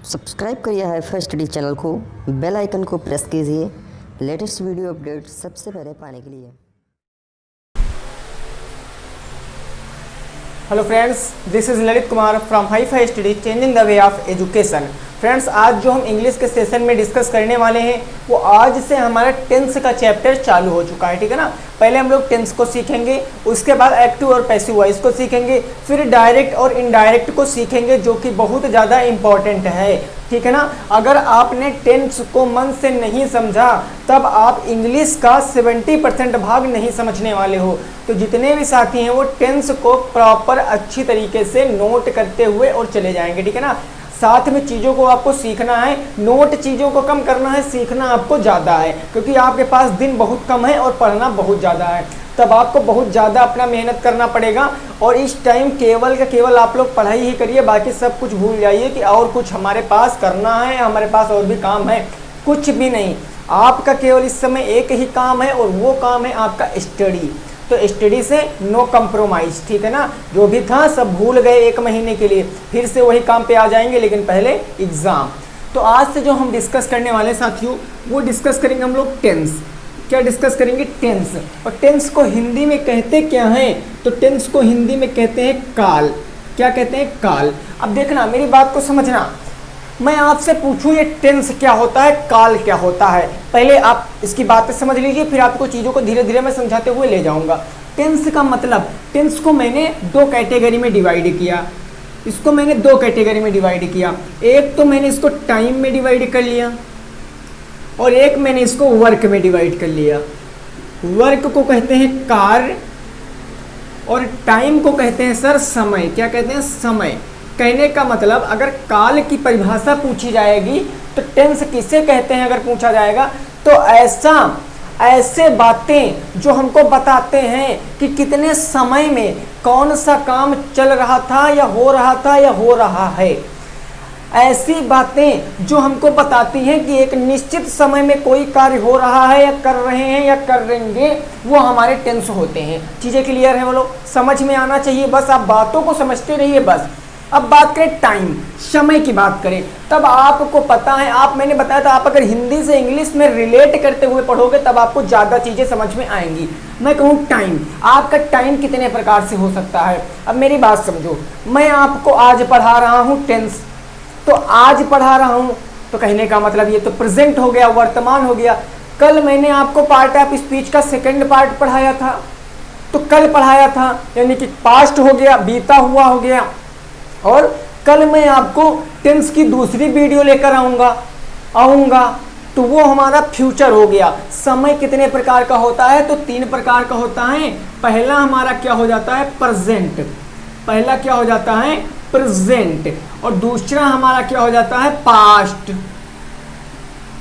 Subscribe करिए HiFi Study channel को, bell icon को प्रेस कीजिए लेटेस्ट वीडियो अपडेट सबसे पहले पाने के लिए। Hello friends, this is Lalit Kumar from HiFi Study changing the way of education. Friends, आज जो हम इंग्लिश के सेशन में डिस्कस करने वाले हैं वो आज से हमारा टेंस का चैप्टर चालू हो चुका है। ठीक है ना। पहले हम लोग टेंस को सीखेंगे, उसके बाद एक्टिव और पैसिव वॉइस को सीखेंगे, फिर डायरेक्ट और इनडायरेक्ट को सीखेंगे जो कि बहुत ज़्यादा इम्पॉर्टेंट है। ठीक है ना। अगर आपने टेंस को मन से नहीं समझा तब आप इंग्लिश का 70% भाग नहीं समझने वाले हो। तो जितने भी साथी हैं वो टेंस को प्रॉपर अच्छी तरीके से नोट करते हुए और चले जाएंगे। ठीक है ना। साथ में चीज़ों को आपको सीखना है, नोट चीज़ों को कम करना है, सीखना आपको ज़्यादा है, क्योंकि आपके पास दिन बहुत कम है और पढ़ना बहुत ज़्यादा है। तब आपको बहुत ज़्यादा अपना मेहनत करना पड़ेगा और इस टाइम केवल का केवल आप लोग पढ़ाई ही करिए, बाकी सब कुछ भूल जाइए कि और कुछ हमारे पास करना है, हमारे पास और भी काम है। कुछ भी नहीं, आपका केवल इस समय एक ही काम है और वो काम है आपका स्टडी। तो स्टडी से नो कंप्रोमाइज। ठीक है ना। जो भी था सब भूल गए एक महीने के लिए, फिर से वही काम पे आ जाएंगे, लेकिन पहले एग्ज़ाम। तो आज से जो हम डिस्कस करने वाले साथियों वो डिस्कस करेंगे हम लोग टेंस। क्या डिस्कस करेंगे? टेंस। और टेंस को हिंदी में कहते क्या हैं? तो टेंस को हिंदी में कहते हैं काल। क्या कहते हैं? काल। अब देखना, मेरी बात को समझना। मैं आपसे पूछूं ये टेंस क्या होता है, काल क्या होता है, पहले आप इसकी बातें समझ लीजिए, फिर आपको चीज़ों को धीरे धीरे मैं समझाते हुए ले जाऊंगा। टेंस का मतलब, टेंस को मैंने दो कैटेगरी में डिवाइड किया। इसको मैंने दो कैटेगरी में डिवाइड किया। एक तो मैंने इसको टाइम में डिवाइड कर लिया और एक मैंने इसको वर्क में डिवाइड कर लिया। वर्क को कहते हैं कार्य और टाइम को कहते हैं सर समय। क्या कहते हैं? समय। कहने का मतलब अगर काल की परिभाषा पूछी जाएगी तो टेंस किसे कहते हैं अगर पूछा जाएगा, तो ऐसे बातें जो हमको बताते हैं कि कितने समय में कौन सा काम चल रहा था या हो रहा है। ऐसी बातें जो हमको बताती हैं कि एक निश्चित समय में कोई कार्य हो रहा है या कर रहे हैं या करेंगे, वो हमारे टेंस होते हैं। चीज़ें क्लियर हैं? बोलो, समझ में आना चाहिए, बस आप बातों को समझते रहिए बस। अब बात करें टाइम, समय की बात करें, तब आपको पता है, मैंने बताया था, आप अगर हिंदी से इंग्लिश में रिलेट करते हुए पढ़ोगे तब आपको ज़्यादा चीज़ें समझ में आएंगी। मैं कहूँ टाइम, आपका टाइम कितने प्रकार से हो सकता है। अब मेरी बात समझो, मैं आपको आज पढ़ा रहा हूँ टेंस, तो आज पढ़ा रहा हूँ तो कहने का मतलब ये तो प्रेजेंट हो गया, वर्तमान हो गया। कल मैंने आपको पार्ट ऑफ स्पीच का सेकेंड पार्ट पढ़ाया था, तो कल पढ़ाया था, यानी कि पास्ट हो गया, बीता हुआ हो गया। और कल मैं आपको टेंस की दूसरी वीडियो लेकर आऊँगा तो वो हमारा फ्यूचर हो गया। समय कितने प्रकार का होता है? तो 3 प्रकार का होता है। पहला हमारा क्या हो जाता है? प्रेजेंट। पहला क्या हो जाता है? प्रेजेंट। और दूसरा हमारा क्या हो जाता है? पास्ट।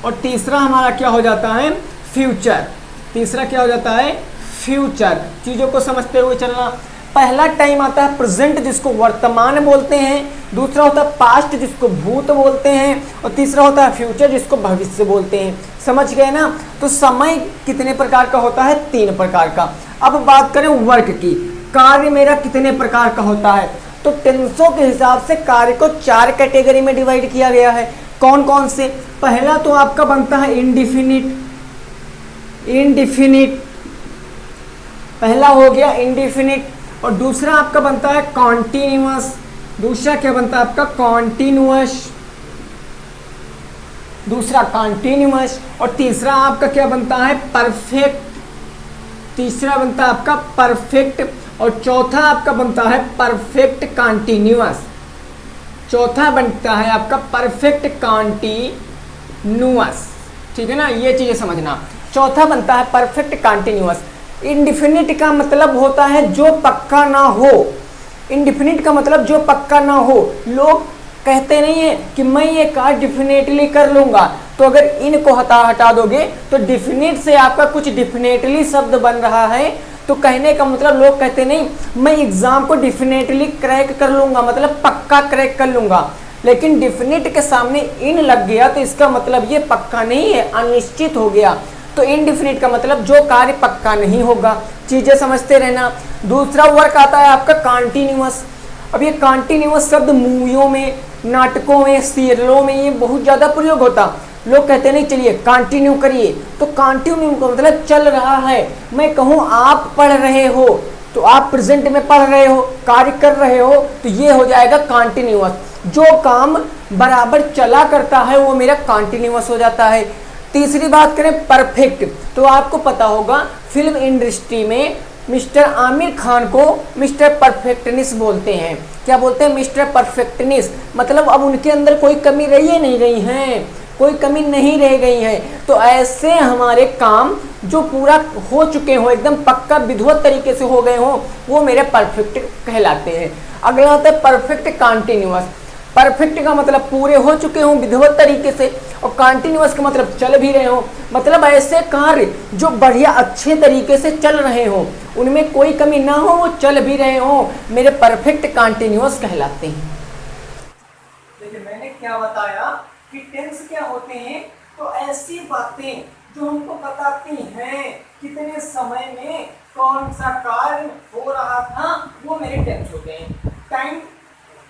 और तीसरा हमारा क्या हो जाता है? फ्यूचर। तीसरा क्या हो जाता है? फ्यूचर। चीज़ों को समझते हुए चलना। पहला टाइम आता है प्रेजेंट, जिसको वर्तमान बोलते हैं। दूसरा होता है पास्ट, जिसको भूत बोलते हैं। और तीसरा होता है फ्यूचर, जिसको भविष्य बोलते हैं। समझ गए ना। तो समय कितने प्रकार का होता है? 3 प्रकार का। अब बात करें वर्क की, कार्य मेरा कितने प्रकार का होता है? तो टेंसों के हिसाब से कार्य को 4 कैटेगरी में डिवाइड किया गया है। कौन कौन से? पहला तो आपका बनता है इंडिफिनिट। पहला हो गया इंडिफिनिट। और दूसरा आपका बनता है कॉन्टिन्यूअस। दूसरा क्या बनता है आपका? कॉन्टिन्यूअस। और तीसरा आपका क्या बनता है? परफेक्ट। तीसरा बनता है आपका परफेक्ट। और चौथा आपका बनता है परफेक्ट कॉन्टिन्यूअस। चौथा बनता है आपका परफेक्ट कॉन्टिन्यूअस। ठीक है ना। ये चीजें समझना। चौथा बनता है परफेक्ट कॉन्टिन्यूअस। इंडिफिनिट का मतलब होता है जो पक्का ना हो। इंडिफिनिट का मतलब जो पक्का ना हो। लोग कहते नहीं है कि मैं ये कार्य डिफिनेटली कर लूंगा, तो अगर इनको हटा दोगे तो डिफिनिट से आपका कुछ डिफिनेटली शब्द बन रहा है। तो कहने का मतलब लोग कहते नहीं मैं एग्जाम को डिफिनेटली क्रैक कर लूंगा, मतलब पक्का क्रैक कर लूंगा, लेकिन डिफिनिट के सामने इन लग गया तो इसका मतलब ये पक्का नहीं है, अनिश्चित हो गया। तो इनडिफिनिट का मतलब जो कार्य पक्का नहीं होगा। चीजें समझते रहना। दूसरा वर्क आता है आपका कॉन्टिन्यूअस। अब ये कॉन्टिन्यूअस शब्द मूवियों में, नाटकों में, सीरियलों में ये बहुत ज़्यादा प्रयोग होता। लोग कहते नहीं चलिए कंटिन्यू करिए, तो कंटिन्यू का मतलब चल रहा है। मैं कहूँ आप पढ़ रहे हो तो आप प्रेजेंट में पढ़ रहे हो, कार्य कर रहे हो, तो ये हो जाएगा कंटिन्यूअस। जो काम बराबर चला करता है वो मेरा कंटिन्यूअस हो जाता है। तीसरी बात करें परफेक्ट, तो आपको पता होगा फिल्म इंडस्ट्री में मिस्टर आमिर खान को मिस्टर परफेक्टनिस बोलते हैं। क्या बोलते हैं? मिस्टर परफेक्टनिस। मतलब अब उनके अंदर कोई कमी रही है नहीं रही है, कोई कमी नहीं रह गई है। तो ऐसे हमारे काम जो पूरा हो चुके हो, एकदम पक्का विधिवत तरीके से हो गए हो, वो मेरे परफेक्ट कहलाते हैं। अगला आता है परफेक्ट कंटिन्यूअस। परफेक्ट का मतलब पूरे हो चुके हो विधिवत तरीके से, और कंटिन्यूअस का मतलब चल भी रहे हो। मतलब ऐसे कार्य जो बढ़िया अच्छे तरीके से चल रहे हो, उनमें कोई कमी ना हो, वो चल भी रहे हो, मेरे परफेक्ट कंटिन्यूअस कहलाते हैं। देखिए मैंने क्या बताया कि टेंस क्या होते हैं, तो ऐसी बातें जो हमको बताती हैं कितने समय में कौन सा कार्य हो रहा था, वो मेरे टेंस होते हैं। टाइम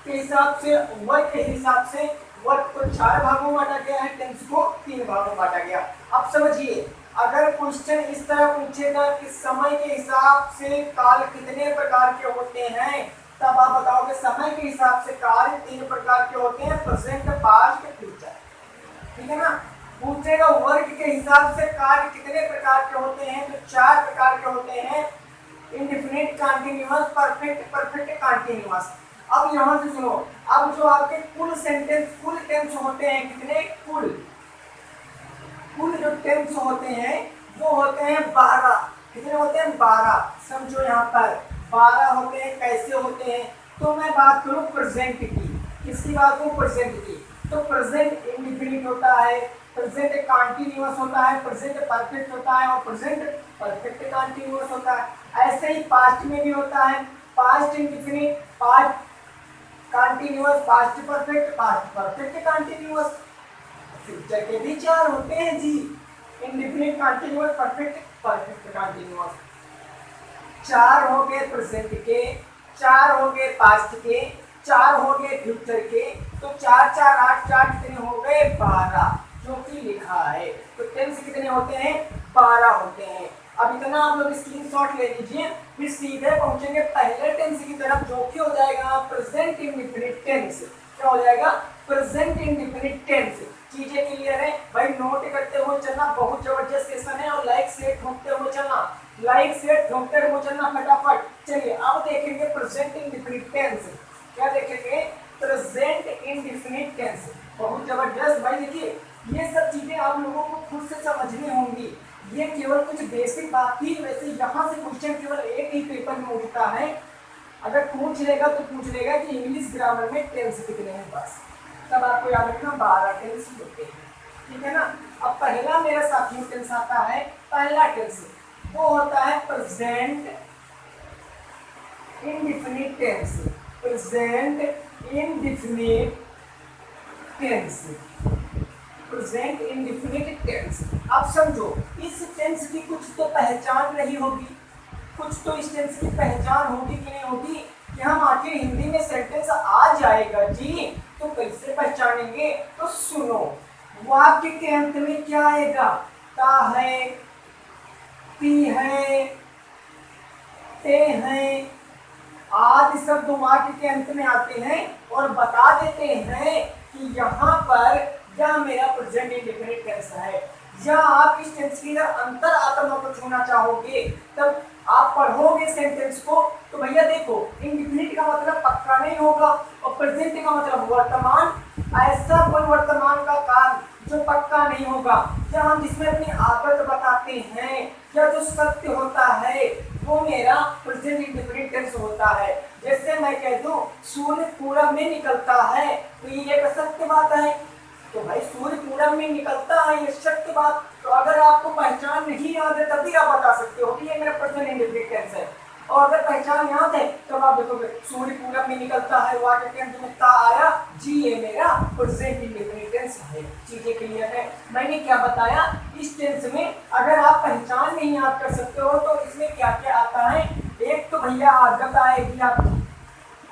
के हिसाब से, वर्क के हिसाब से, वर्क को 4 भागों में बांटा गया है, टेंस को 3 भागों में बांटा गया। अब समझिए, अगर क्वेश्चन इस तरह पूछेगा कि समय के हिसाब से काल कितने प्रकार के होते हैं, तब आप बताओगे समय के हिसाब से कार्य 3 प्रकार के होते हैं, प्रेजेंट, पास्ट, फ्यूचर। ठीक है ना। पूछेगा वर्ग के हिसाब से कार्य कितने प्रकार के होते हैं, तो 4 प्रकार के होते हैं, indefinite, continuous, perfect, perfect continuous. अब यहां से सुनो, अब जो आपके कुल सेंटेंस, कुल टेंस होते हैं कितने, कुल जो टेंस होते हैं वो होते हैं 12। कितने होते हैं? 12। समझो यहाँ पर 12 होते हैं। कैसे होते हैं? तो मैं बात करूं प्रेजेंट की, किसकी बात करूं? प्रेजेंट की। तो प्रेजेंट इंडेफिनिट होता है, प्रेजेंट कंटीन्यूअस होता है, प्रेजेंट परफेक्ट होता है, और प्रेजेंट परफेक्ट कंटीन्यूअस होता है। ऐसे ही पास्ट में भी होता है, past indefinite, past continuous, past perfect, past perfect continuous. Future के भी 4 होते हैं जी, indefinite, continuous, perfect, perfect continuous. 4 हो गए प्रेजेंट के, 4 हो गए पास्ट के, 4 हो गए फ्यूचर के, तो 4 4 8 4 कितने हो गए? 12, जो कि लिखा है। तो टेंस कितने होते हैं? 12 होते हैं। अब इतना आप लोग स्क्रीनशॉट ले लीजिए, फिर सीधे पहुंचेंगे पहले टेंस की तरफ, जो कि हो जाएगा प्रेजेंट इंडेफिनिट टेंस। क्या हो जाएगा? Present indefinite tense. चीजें क्लियर है भाई? नोट करते हुए चलना, बहुत जबरदस्त सेशन है, और लाइक से ठोकते हुए चलना, लाइक से ठोकते हुए चलना फटाफट। चलिए अब देखेंगे प्रेजेंट इंडेफिनिट टेंस। क्या देखेंगे? Present indefinite tense. बहुत जबरदस्त भाई। देखिए ये सब चीजें आप लोगों को खुद से समझनी होंगी, ये केवल कुछ बेसिक बात ही। वैसे यहाँ से क्वेश्चन केवल एक ही पेपर में उठता है, अगर पूछ लेगा तो पूछ लेगा कि इंग्लिश ग्रामर में टेंस कितने हैं, बस तब आपको याद रखना 12 टेंस होते हैं। ठीक है ना। अब पहला मेरा साथियों टेंस आता है, पहला टेंस वो होता है present indefinite tense. Present indefinite tense, present indefinite tense. अब समझो इस टेंस की कुछ तो पहचान रही होगी, कुछ तो इस टेंस की पहचान होगी कि नहीं होगी, कि हम आखिर हिंदी में सेंटेंस आ जाएगा जी, तो कैसे पहचानेंगे? तो सुनो, वाक्य के अंत में क्या आएगा? ता है, ती है, ते हैं, आदि शब्द वाक्य के अंत में आते हैं और बता देते हैं कि यहाँ पर यह मेरा प्रेजेंट इंडेफिनिट टेंस है। या आप इस टेंस की अंतर आत्मा को छूना चाहोगे, तब आप पढ़ोगे सेंटेंस को, तो भैया देखो इंडेफिनिट का मतलब पक्का नहीं होगा, और प्रेजेंट का मतलब वर्तमान। ऐसा कोई वर्तमान का काल जो पक्का नहीं होगा, या हम जिसमें अपनी आदत बताते हैं, या जो सत्य होता है, वो मेरा प्रेजेंट इंडेफिनिट टेंस होता है। जैसे मैं कह दूं सूर्य पूरब में निकलता है, तो ये एक सत्य बात है। तो भाई सूर्य पूरब में निकलता है, ये सत्य बात। तो अगर आपको पहचान नहीं याद है तभी आप बता सकते हो कि ये मेरा प्रेजेंट इंडेफिनिट टेंस है। और अगर पहचान याद है तब आप देखोगे सूर्य पूरब में निकलता है, वाक्य के अंत में ता आया जी, ये मेरा प्रेजेंट इंडेफिनिट टेंस है। चीजें क्लियर है? मैंने क्या बताया, इस टेंस में अगर आप पहचान नहीं याद कर सकते हो तो इसमें क्या क्या आता है। एक तो भैया आदत आएगी, आपकी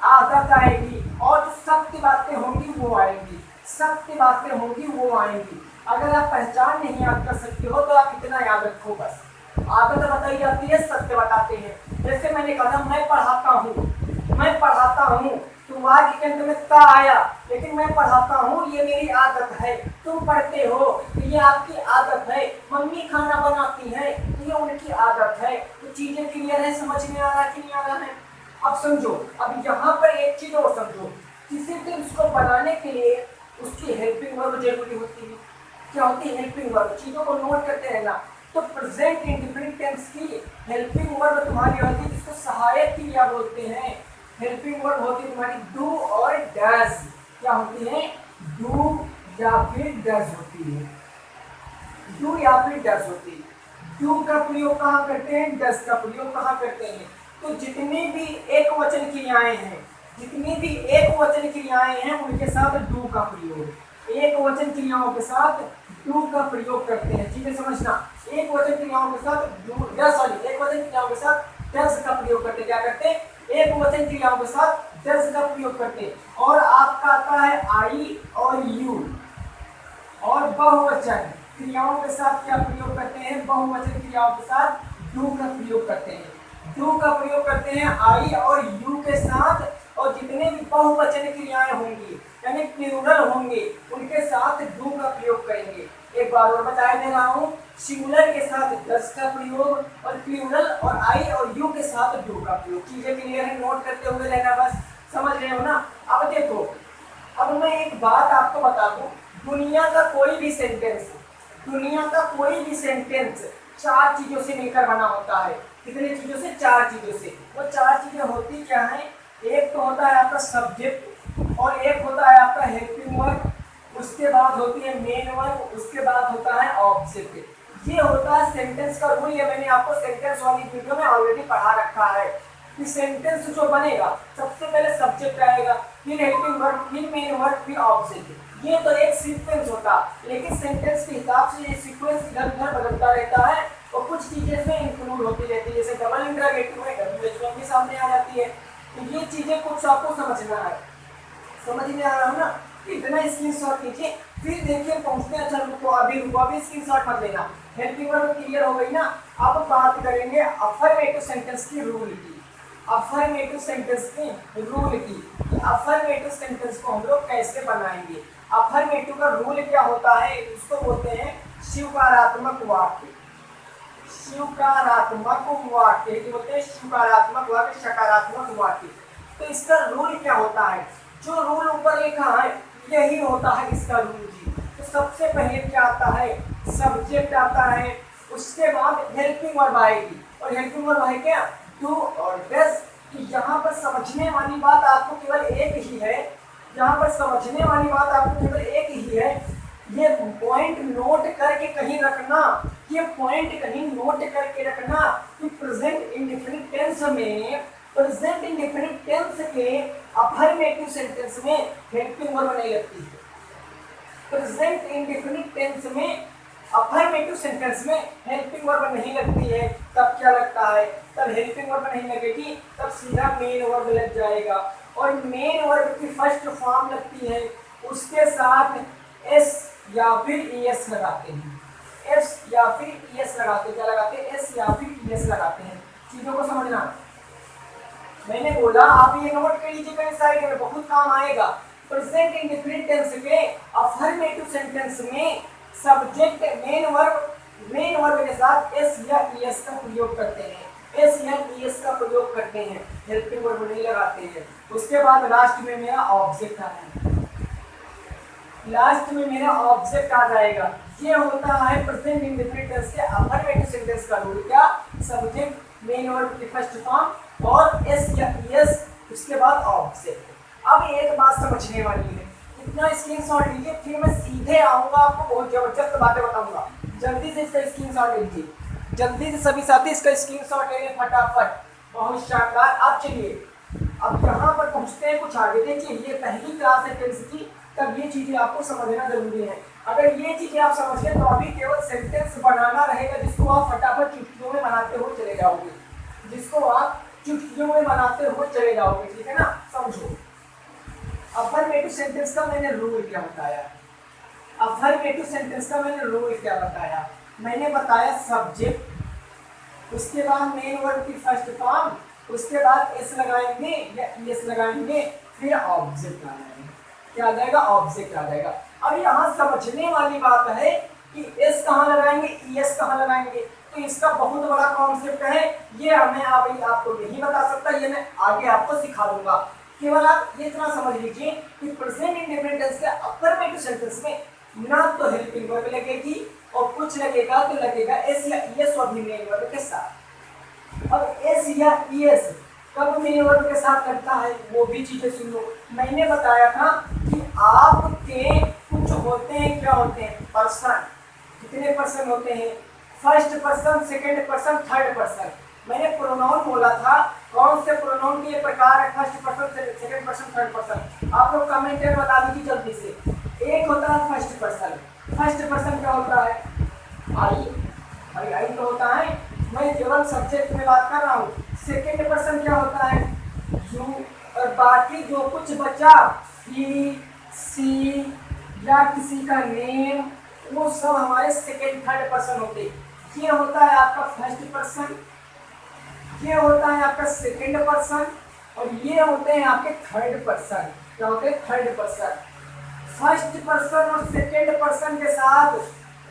आदत आएगी, और जो सत्य बातें होंगी वो आएंगी, सत्य बातें होंगी वो आएंगी। अगर आप पहचान नहीं याद कर सकते हो तो आप इतना याद रखो बस, आदत बताई जाती है, सत्य बताते हैं। जैसे मैंने कहा मैं पढ़ाता हूँ, मैं पढ़ाता हूँ, तुम आज के अंत में का आया, लेकिन मैं पढ़ाता हूँ, ये मेरी आदत है। तुम पढ़ते हो तो ये आपकी आदत है। मम्मी खाना बनाती है तो ये उनकी आदत है। तो चीजें क्लियर है, समझ में आ रहा है कि नहीं आ रहा है? अब समझो, अब यहाँ पर एक चीज और समझो, किसी चीज को बनाने के लिए उसकी हेल्पिंग वर्ब जरूरी होती है। क्या होती है हेल्पिंग वर्ब? चीजों को नोट करते रहना। तो प्रेजेंट इंडिफरेंट टेंस की हेल्पिंग वर्ब तुम्हारी होती है, जिसको सहायक क्रिया बोलते हैं। हेल्पिंग वर्ब होती है तुम्हारी डू और डज। क्या होती है? डू या फिर डज होती है, डू या फिर डज होती है। डू का प्रयोग कहाँ करते हैं, डज का प्रयोग कहाँ करते हैं? तो जितनी भी एक वचन क्रियाएं हैं, जितनी भी एक वचन क्रियाएं हैं उनके साथ डू का प्रयोग, एक वचन क्रियाओं के साथ डू का प्रयोग करते हैं। चीजें समझना, एक वचन क्रियाओं के साथ डू सॉरी एक वचन क्रियाओं के साथ डज का प्रयोग करते। क्या करते हैं? एक वचन क्रियाओं के साथ डज का प्रयोग करते हैं। और आपका आता है आई और यू। और बहुवचन क्रियाओं के साथ क्या प्रयोग करते हैं? बहुवचन क्रियाओं के साथ डू का प्रयोग करते हैं। डू का प्रयोग करते हैं आई और यू के साथ। और जितने भी बहुवचन क्रियाएं होंगी यानी प्लूरल होंगे उनके साथ डू का प्रयोग करेंगे। एक बार और बता दे रहा हूँ, सिंगुलर के साथ डज का प्रयोग और प्लूरल और आई और यू के साथ डू का प्रयोग। चीजें क्लियर है, नोट करते हुए रहना, बस समझ रहे हो ना? अब देखो, अब मैं एक बात आपको बता दूं, दुनिया का कोई भी सेंटेंस, दुनिया का कोई भी सेंटेंस चार चीजों से मिलकर बना होता है। कितने चीजों से? चार चीजों से। वो चार चीजें होती क्या है? एक तो होता है आपका सब्जेक्ट, और एक होता है आपका हेल्पिंग वर्ब, उसके बाद होती है मेन वर्ब, उसके बाद होता है ऑब्जेक्ट। ये होता है सेंटेंस का रूल। ये मैंने आपको सेंटेंस वाली वीडियो में ऑलरेडी पढ़ा रखा है कि सेंटेंस जो बनेगा सबसे पहले सब्जेक्ट आएगा, फिर हेल्पिंग वर्ब, फिर मेन वर्ब, फिर ऑब्जेक्ट। ये तो एक सीक्वेंस होता, लेकिन सेंटेंस के हिसाब से ये सीक्वेंस इधर उधर बदलता रहता है और कुछ चीजें इसमें इंक्लूड होती रहती है। जैसे डबल इंटरोगेटिव में WH1 भी सामने आ जाती है। तो ये चीजें कुछ आपको समझना है, समझ में आ रहा है ना? इतना स्क्रीनशॉट लीजिए, फिर देखिए पहुंचते हैं। अच्छा रुको, अभी स्क्रीनशॉट मत लेना। हेल्पिंग वर्ब क्लियर हो गई ना? अब बात करेंगे अफर्मेटिव सेंटेंस की रूल की। अफर्मेटिव सेंटेंस की रूल की, अफर्मेटिव सेंटेंस को हम लोग कैसे बनाएंगे? अफर्मेटिव का रूल क्या होता है? उसको बोलते हैं स्वीकारात्मक वाक्य। स्वीकारात्मक वाक्य बोलते हैं, स्वीकारात्मक वाक्य, सकारात्मक वाक्य। तो इसका रूल क्या होता है? जो रूल ऊपर लिखा है यही होता है इसका रूल जी। तो सबसे पहले क्या आता है? सब्जेक्ट आता है, उसके बाद हेल्पिंग वर्ब आएगी। और हेल्पिंग वर्ब है क्या? डू और डज। तो यहाँ पर समझने वाली बात आपको केवल एक ही है, यहाँ पर समझने वाली बात आपको केवल एक ही है। ये पॉइंट नोट करके कहीं रखना, ये पॉइंट कहीं नोट करके रखना कि प्रेजेंट इंडेफिनिट टेंस में, प्रेजेंट इंडेफिनिट टेंस के अफर्मेटिव सेंटेंस में हेल्पिंग वर्ब नहीं लगती है। प्रेजेंट इंडेफिनिट टेंस में अफर्मेटिव सेंटेंस में हेल्पिंग वर्ब नहीं लगती है। तब क्या लगता है? तब हेल्पिंग वर्ब नहीं लगेगी, तब सीधा मेन वर्ब लग जाएगा। और मेन वर्ब की फर्स्ट फॉर्म लगती है, उसके साथ एस या फिर ईएस लगाते हैं। एस या फिर ईएस लगाते हैं। क्या लगाते हैं? एस या फिर ईएस लगाते हैं। चीजों को समझना, मैंने बोला आप ये नोट कर लीजिए कहीं साइड में, बहुत काम आएगा। प्रेजेंट इंडेफिनिट टेंस के अफर्मेटिव सेंटेंस में सब्जेक्ट मेन वर्ब के साथ एस या ईएस का प्रयोग करते हैं। एस या ईएस का प्रयोग करते हैं, हेल्पिंग वर्ब नहीं लगाते हैं। उसके बाद लास्ट में मेरा ऑब्जेक्ट आ जाएगा, लास्ट में मेरा ऑब्जेक्ट आ जाएगा। ये होता है प्रेजेंट इंडेफिनिट टेंस के अफर्मेटिव सेंटेंस का रूल। क्या? सब्जेक्ट मेन वर्ब की फर्स्ट फॉर्म और एस या ईएस, उसके बाद ऑब्जेक्ट। अब एक बात समझने वाली है, इतना स्क्रीनशॉट लीजिए, फिर मैं सीधे आऊंगा आपको बहुत जबरदस्त बातें बताऊंगा। जल्दी से इसका स्क्रीनशॉट लीजिए, जल्दी से सभी साथी इसका स्क्रीनशॉट ले लें फटाफट। बहुत शानदार। अब चलिए, अब यहाँ पर पहुँचते हैं कुछ आगे। देखिए ये पहली क्लास है टेंस की, तब ये चीजें आपको समझना जरूरी है। अगर ये चीजें आप समझ लें तो अभी केवल सेंटेंस बनाना रहेगा, जिसको आप फटाफट चुटकियों में बनाते हुए चले जाओगे, जिसको आप चुटकियों में बनाते हुए चले जाओगे। ठीक है ना? समझो, अफर्मेटिव सेंटेंस का मैंने रूल क्या बताया, अफर्मेटिव सेंटेंस का मैंने रूल क्या बताया, मैंने बताया सब्जेक्ट, उसके बाद मेन वर्ब की फर्स्ट फॉर्म, उसके बाद एस लगाएंगे या एस लगाएंगे, फिर ऑब्जेक्ट आ जाएगा। क्या आ जाएगा? ऑब्जेक्ट आ जाएगा। अब यहाँ समझने वाली बात है कि एस कहाँ लगाएंगे, एस कहाँ लगाएंगे, तो इसका बहुत बड़ा कॉन्सेप्ट है, ये मैं अभी आपको नहीं बता सकता, ये मैं आगे आपको सिखा दूंगा। केवल आप ये इतना समझ लीजिए कि प्रेजेंट इंडेफिनिट टेंस के अफर्मेटिव सेंटेंस में ना तो हेल्पिंग वर्ब लगेगी और कुछ लगेगा तो लगेगा एस या ईएस और भी मेन वर्ब के साथ। अब एस या ईएस कब मेन वर्ब के साथ लगता है वो भी चीजें सुन लो। मैंने बताया था कि आपके कुछ होते हैं, क्या होते हैं, पर्सन। कितने पर्सन होते हैं? First person, second person, third person. मैंने प्रोनाउन बोला था, कौन से प्रोनाउन के प्रकार है, first person, second person, third person. आप लोग कमेंट में बता दीजिए जल्दी से। एक होता है फर्स्ट पर्सन। फर्स्ट पर्सन क्या होता है? आई तो होता है, मैं केवल सब्जेक्ट में बात कर रहा हूँ। सेकंड पर्सन क्या होता है? यू, और बाकी जो कुछ बचा ही, सी या किसी का नेम, वो सब हमारे सेकंड थर्ड पर्सन होते। ये होता है आपका फर्स्ट पर्सन, ये होता है आपका सेकंड पर्सन, और ये होते हैं आपके थर्ड पर्सन। क्या होते हैं? Third person. फर्स्ट पर्सन और सेकंड पर्सन के साथ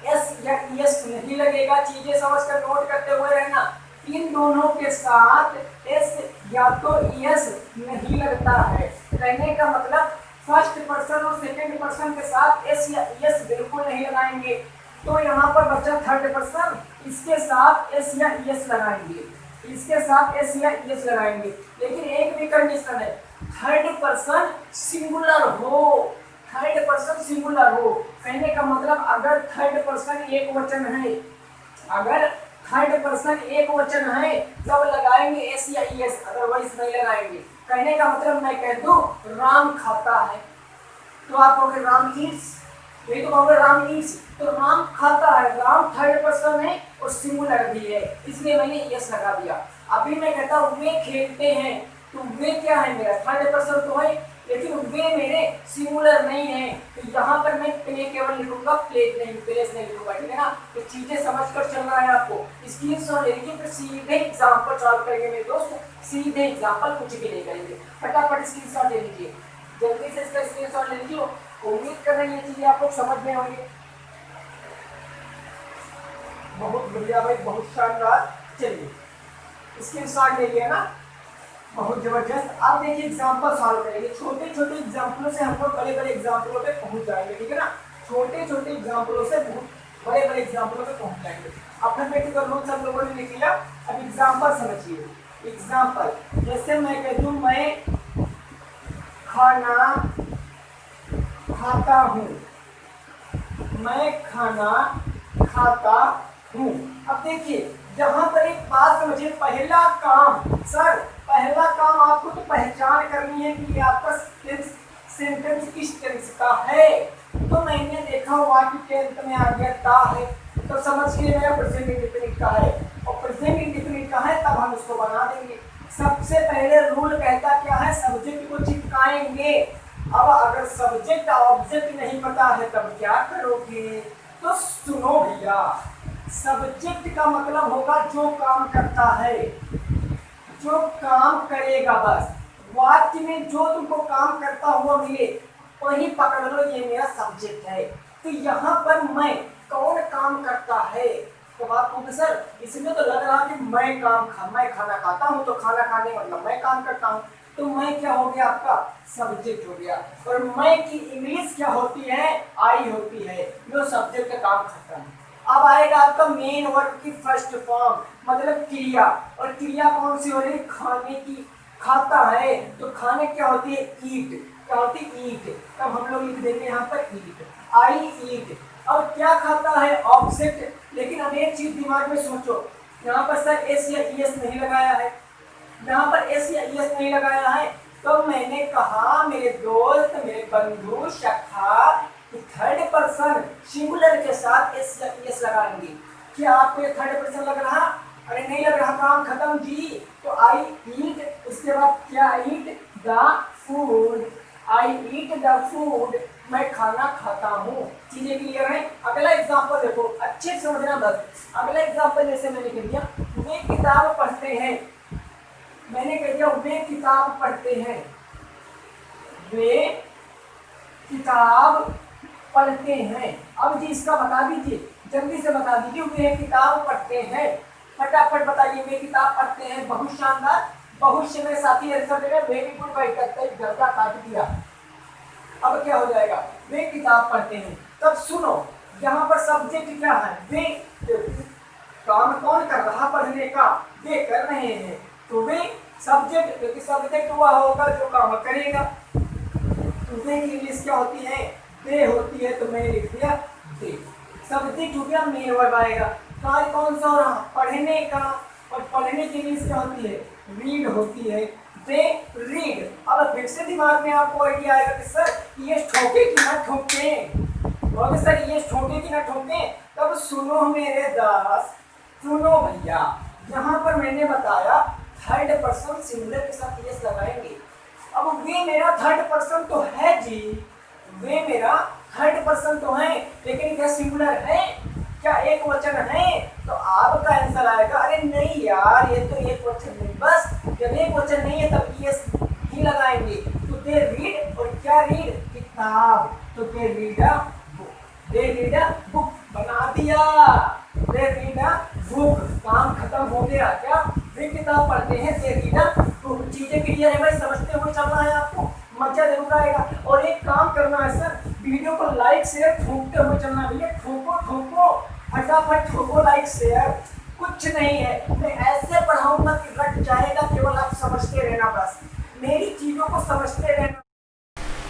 एस या एस नहीं लगेगा, चीजें समझकर नोट करते हुए रहना। इन दोनों के साथ एस या तो एस नहीं लगता है। कहने का मतलब फर्स्ट पर्सन और सेकंड पर्सन के साथ एस या एस बिल्कुल नहीं लगाएंगे। तो यहाँ पर बच्चा थर्ड पर्सन, इसके साथ एस या एस लगाएंगे, इसके साथ एस या एस लगाएंगे। लेकिन एक भी कंडीशन है, थर्ड पर्सन सिंगुलर हो, थर्ड पर्सन सिंगुलर हो। कहने का मतलब अगर थर्ड पर्सन एक वचन है, अगर थर्ड पर्सन एक वचन है तब लगाएंगे एस या एस, अदरवाइज नहीं लगाएंगे। कहने का मतलब मैं कह दूं राम खाता है तो आप कहोगे राम ईट्स, यही तो कहोगे राम ईट्स, तो राम खाता है, राम थर्ड पर्सन है और सिंगुलर भी है, इसलिए मैंने एस लगा दिया। अभी मैं कहता हूँ वे खेलते हैं, तो वे क्या है, मेरा थर्ड पर्सन तो है, लेकिन वे मेरे सिंगुलर नहीं है, तो यहाँ पर मैं प्ले केवल लिखूंगा, प्लेट नहीं, प्लेस नहीं लिखूंगा, ठीक है ना। तो चीजें समझकर चलना है आपको। स्क्रीनशॉट ले लीजिए, फिर सीधे एग्जांपल सॉल्व करेंगे मेरे दोस्त, सीधे एग्जांपल कुछ भी नहीं करेंगे। फटाफट स्क्रीनशॉट ले लीजिए, जल्दी से इसका स्क्रीनशॉट ले लीजिए। उम्मीद कर रहे हैं ये चीजें आप लोग समझ में होंगी। बहुत बढ़िया भाई, बहुत शानदार। चलिए स्क्रीनशॉट ले लिया ना, बहुत जबरदस्त। अब देखिए एग्जाम्पल सॉल्व करेंगे, छोटे छोटे एग्जाम्पलों से हम लोग बड़े बड़े एग्जाम्पलों पे पहुंच जाएंगे, ठीक है ना। छोटे छोटे एग्जाम्पलों से बहुत बड़े बड़े एग्जाम्पलों पे पहुंच जाएंगे। अफर्मेटिव का रूल सब लोगों ने लिख लिया, अब एग्जाम्पल समझिए। एग्जाम्पल जैसे मैं कह दूं मैं खाना खाता हूँ, मैं खाना खाता हूँ। अब देखिए यहाँ पर एक बात समझिए, पहला काम सर, पहला काम आपको तो पहचान करनी है कि ये आपका सेंटेंस किस टेंस का है। तो मैंने देखा हुआ कि टेंथ में आ गया ता है, तो समझ के मेरा प्रेजेंट इंडेफिनिट का है, और प्रेजेंट इंडेफिनिट का है तब हम उसको बना देंगे। सबसे पहले रूल कहता क्या है, सब्जेक्ट को चिपकाएंगे। अब अगर सब्जेक्ट ऑब्जेक्ट नहीं पता है तब क्या करोगे, तो सुनो भैया, सब्जेक्ट का मतलब होगा जो काम करता है, जो काम करेगा, बस वाक्य में जो तुमको काम करता हुआ मिले वही पकड़ लो, ये मेरा सब्जेक्ट है। तो यहाँ पर मैं कौन काम करता है, तो बात कहूँ सर इसमें तो लग रहा कि मैं खाना खाता हूँ, तो खाना खाने मतलब मैं काम करता हूँ, तो मैं क्या हो गया, आपका सब्जेक्ट हो गया। और मैं की इंग्लिश क्या होती है, आई होती है, जो सब्जेक्ट का काम करता है। अब आएगा आपका मेन वर्ब की फर्स्ट फॉर्म, मतलब क्रिया, और क्रिया कौन सी हो रही है, खाने की, खाता है, तो खाने क्या होती है, ईट, क्या होती है, ईट। तब हम लोग लिख देंगे यहाँ पर ईट, आई ईट। और क्या खाता है, ऑब्जेक्ट। लेकिन अब एक चीज दिमाग में सोचो, यहाँ पर सर एस या एस नहीं लगाया है, यहाँ पर एस या एस नहीं लगाया है, तो मैंने कहा मेरे दोस्त, मेरे बंधु सखा, थर्ड पर्सन सिंगुलर के साथ एस या एस लगाएंगे। क्या आपको ये थर्ड पर्सन लग रहा, अरे नहीं लग रहा, काम खत्म जी। तो आई ईट, उसके बाद क्या eat, the food. I eat the food, मैं खाना खाता हूँ। चीजें क्लियर है। अगला एग्जाम्पल देखो, अच्छे से समझना बस। अगला एग्जाम्पल जैसे मैंने कह दिया, वे किताब पढ़ते हैं। मैंने कह दिया वे किताब पढ़ते हैं, वे किताब पढ़ते हैं। अब जी इसका बता दीजिए, जल्दी से बता दीजिए, वे किताब पढ़ते हैं। फटाफट बताइए, वे किताब पढ़ते हैं। बहुत शानदार। बहुत से मेरे साथी आंसर दे रहे, वेरी गुड भाई, घर का काट दिया। अब क्या हो जाएगा, वे किताब पढ़ते हैं। तब सुनो, यहाँ पर सब्जेक्ट क्या है, वे। काम कौन कर रहा पढ़ने का, वे कर रहे हैं। तो वे सब्जेक्ट, क्योंकि सब्जेक्ट हुआ होगा जो काम करेगा। तो वे की इंग्लिश क्या होती है, दे होती है। तो मैंने लिख दिया दे। सब्जेक्ट हो गया, मेन वर्ब आएगा। कार्य कौन सा हो रहा, पढ़ने का। और पढ़ने की इंग्लिश क्या होती है, रीड होती है। They read. अब फिर से दिमाग में आपको आइडिया आएगा कि सर ये ठोके कि ना ठोके, और सर ये ठोके कि ना ठोके। तब सुनो मेरे दास, सुनो भैया, यहाँ पर मैंने बताया थर्ड पर्सन सिंगुलर के साथ यस लगाएंगे। अब वे मेरा थर्ड पर्सन तो है जी, वे मेरा थर्ड पर्सन तो है, लेकिन क्या सिंगुलर है, क्या एक वचन है? तो आपका आंसर आएगा अरे नहीं यार, ये तो एक वचन नहीं। बस जब एक वचन नहीं है तब यस ही लगाएंगे। तो दे रीड, और क्या रीड, किताब। तो they read a book, they read a book बना दिया। दे रीड अ बुक, काम खत्म हो गया। क्या, वे किताब पढ़ते हैं, दे रीड अ बुक। चीजें क्लियर है भाई, समझते हुए चलना है आपको, मजा जरूर आएगा। और एक काम करना है सर, वीडियो को लाइक शेयर ठोकते हुए चलना भैया। ठोको ठोको, फटाफट ठोको, लाइक शेयर। कुछ नहीं है, मैं ऐसे पढ़ाऊंगा कि रट जाएगा, केवल आप समझते रहना, बस मेरी चीजों को समझते रहना।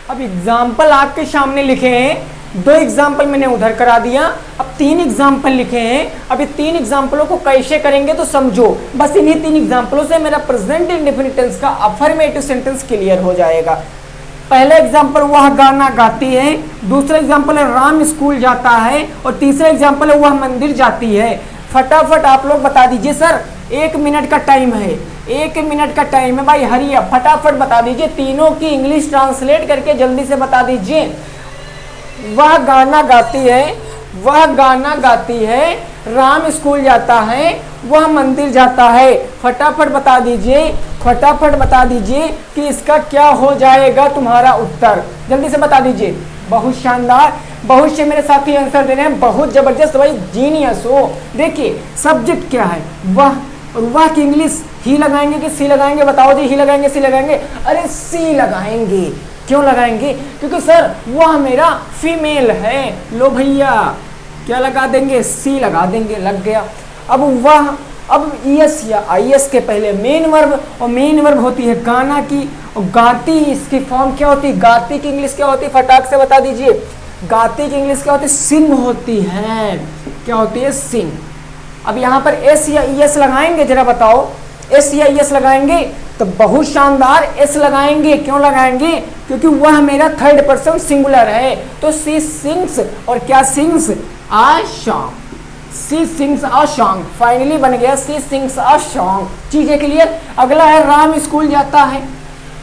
अब एग्जाम्पल आपके सामने लिखे हैं, 2 एग्जाम्पल मैंने उधर करा दिया। अब 3 एग्जाम्पल लिखे हैं। अब ये 3 एग्जाम्पलों को कैसे करेंगे तो समझो। बस इन्हीं 3 एग्जाम्पलों से मेरा प्रेजेंट इंडेफिनिट टेंस का अफर्मेटिव सेंटेंस क्लियर हो जाएगा। पहला एग्जाम्पल, वह गाना गाती है। दूसरा एग्जाम्पल है राम स्कूल जाता है। और तीसरा एग्जाम्पल है वह मंदिर जाती है। फटाफट आप लोग बता दीजिए। सर 1 मिनट का टाइम है, 1 मिनट का टाइम है भाई, हरी अब फटाफट बता दीजिए। तीनों की इंग्लिश ट्रांसलेट करके जल्दी से बता दीजिए। वह गाना गाती है, वह गाना गाती है, राम स्कूल जाता है, वह मंदिर जाता है। फटाफट बता दीजिए, फटाफट बता दीजिए कि इसका क्या हो जाएगा तुम्हारा उत्तर। जल्दी से बता दीजिए। बहुत शानदार, बहुत से मेरे साथी आंसर दे रहे हैं, बहुत जबरदस्त भाई, जीनियस हो। देखिए सब्जेक्ट क्या है, वह, और वह की इंग्लिश ही लगाएंगे कि सी लगाएंगे, बताओ जी। ही लगाएंगे, सी लगाएंगे? अरे सी लगाएंगे। क्यों लगाएंगे? क्योंकि सर वह मेरा फीमेल है। लो भैया, क्या लगा देंगे, सी लगा देंगे, लग गया। अब वह, अब ईएस या आईएस के पहले मेन वर्ब, और मेन वर्ब होती है गाना की, और गाती इसकी फॉर्म क्या होती है, गाती की इंग्लिश क्या होती है, फटाक से बता दीजिए। गाती की इंग्लिश क्या होती है, सिंग होती है। क्या होती है, सिंग। अब यहाँ पर एस या ईएस लगाएंगे, जरा बताओ। एस या ईएस लगाएंगे तो बहुत शानदार, एस लगाएंगे। क्यों लगाएंगे? क्योंकि वह मेरा थर्ड पर्सन सिंगुलर है। तो सी सिंग्स, और क्या sings, a song. She sings a song, finally बन गया सी सिंग्स अ सॉन्ग। चीजें क्लियर। अगला है राम स्कूल जाता है।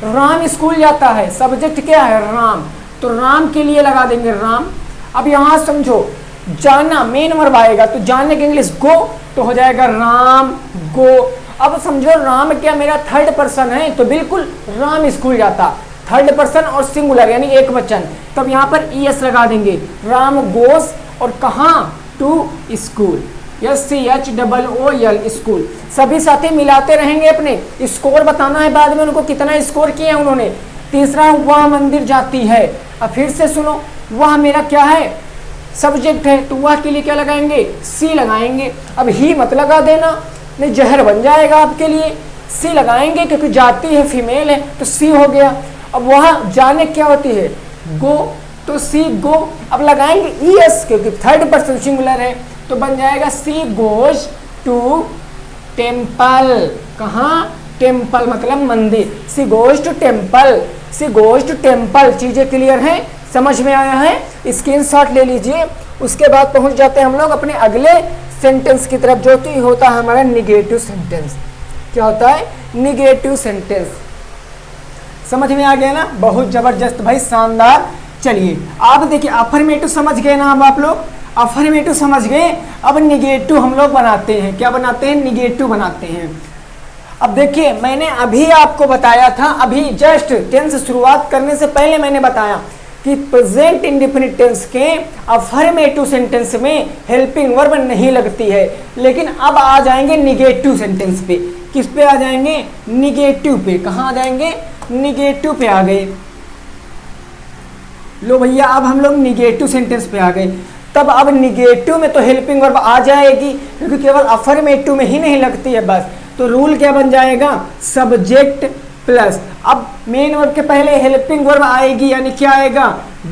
राम स्कूल जाता है, सब्जेक्ट क्या है, राम। तो राम के लिए लगा देंगे राम। अब यहां समझो, जाना मेन वर्ब आएगा, तो जाने की इंग्लिश गो, तो हो जाएगा राम गो। अब समझो राम क्या मेरा थर्ड पर्सन है, तो बिल्कुल राम स्कूल जाता, थर्ड पर्सन और सिंगुलर यानी एक वचन। तब यहाँ पर ईएस लगा देंगे, राम गोस, और कहाँ, टू स्कूल, SCHOOL स्कूल। सभी साथी मिलाते रहेंगे, अपने स्कोर बताना है बाद में उनको कितना स्कोर किया है उन्होंने। तीसरा, वह मंदिर जाती है। अब फिर से सुनो, वह मेरा क्या है, सब्जेक्ट है, तो वह के लिए क्या लगाएंगे, सी लगाएंगे। अब ही मत लगा देना, नहीं जहर बन जाएगा आपके लिए। सी लगाएंगे क्योंकि जाती है, फीमेल है, तो सी हो गया। अब वह जाने क्या होती है, गो, तो सी गो। अब लगाएंगे ईएस क्योंकि थर्ड पर्सन सिंगुलर है, तो बन जाएगा सी गोज टू टेम्पल। कहाँ, टेम्पल मतलब मंदिर। She goes to temple, she goes to temple. चीजें क्लियर हैं, समझ में आया है? स्क्रीनशॉट ले लीजिए। उसके बाद पहुंच जाते हैं हम लोग अपने अगले सेंटेंस की तरफ, जो कि होता है हमारा निगेटिव सेंटेंस। क्या होता है, निगेटिव सेंटेंस। समझ में आ गया ना, बहुत जबरदस्त भाई, शानदार। चलिए आप देखिए अफर्मेटिव समझ गए ना, अब आप लोग अफर्मेटिव समझ गए। अब निगेटिव हम लोग बनाते हैं, क्या बनाते हैं, निगेटिव बनाते हैं। अब देखिए मैंने अभी आपको बताया था, अभी जस्ट टेंस शुरुआत करने से पहले मैंने बताया कि प्रेजेंट इंडेफिनिट टेंस के अफर्मेटिव सेंटेंस में हेल्पिंग वर्ब नहीं लगती है। लेकिन अब आ जाएंगे निगेटिव सेंटेंस पे। किस पे आ जाएंगे, निगेटिव पे। कहाँ आ जाएंगे, निगेटिव पे आ गए। लो भैया अब हम लोग निगेटिव सेंटेंस पे आ गए। तब अब निगेटिव में तो हेल्पिंग वर्ब आ जाएगी, क्योंकि केवल अफर्मेटिव में ही नहीं लगती है बस। तो रूल क्या बन जाएगा, सब्जेक्ट प्लस, अब मेन वर्ब के पहले हेल्पिंग वर्ब आएगी, यानी क्या आएगा,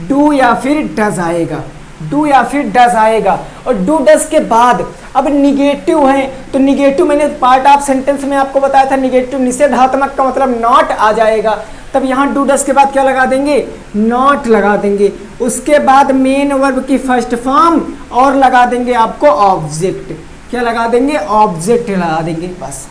डू या फिर डज आएगा, डू या फिर डज आएगा। और डू डज के बाद अब निगेटिव है, तो निगेटिव मैंने पार्ट ऑफ सेंटेंस में आपको बताया था, निगेटिव निषेधात्मक का मतलब नॉट आ जाएगा। तब यहाँ डू डज के बाद क्या लगा देंगे, नॉट लगा देंगे। उसके बाद मेन वर्ब की फर्स्ट फॉर्म और लगा देंगे आपको ऑब्जेक्ट। क्या लगा देंगे, ऑब्जेक्ट लगा देंगे, बस।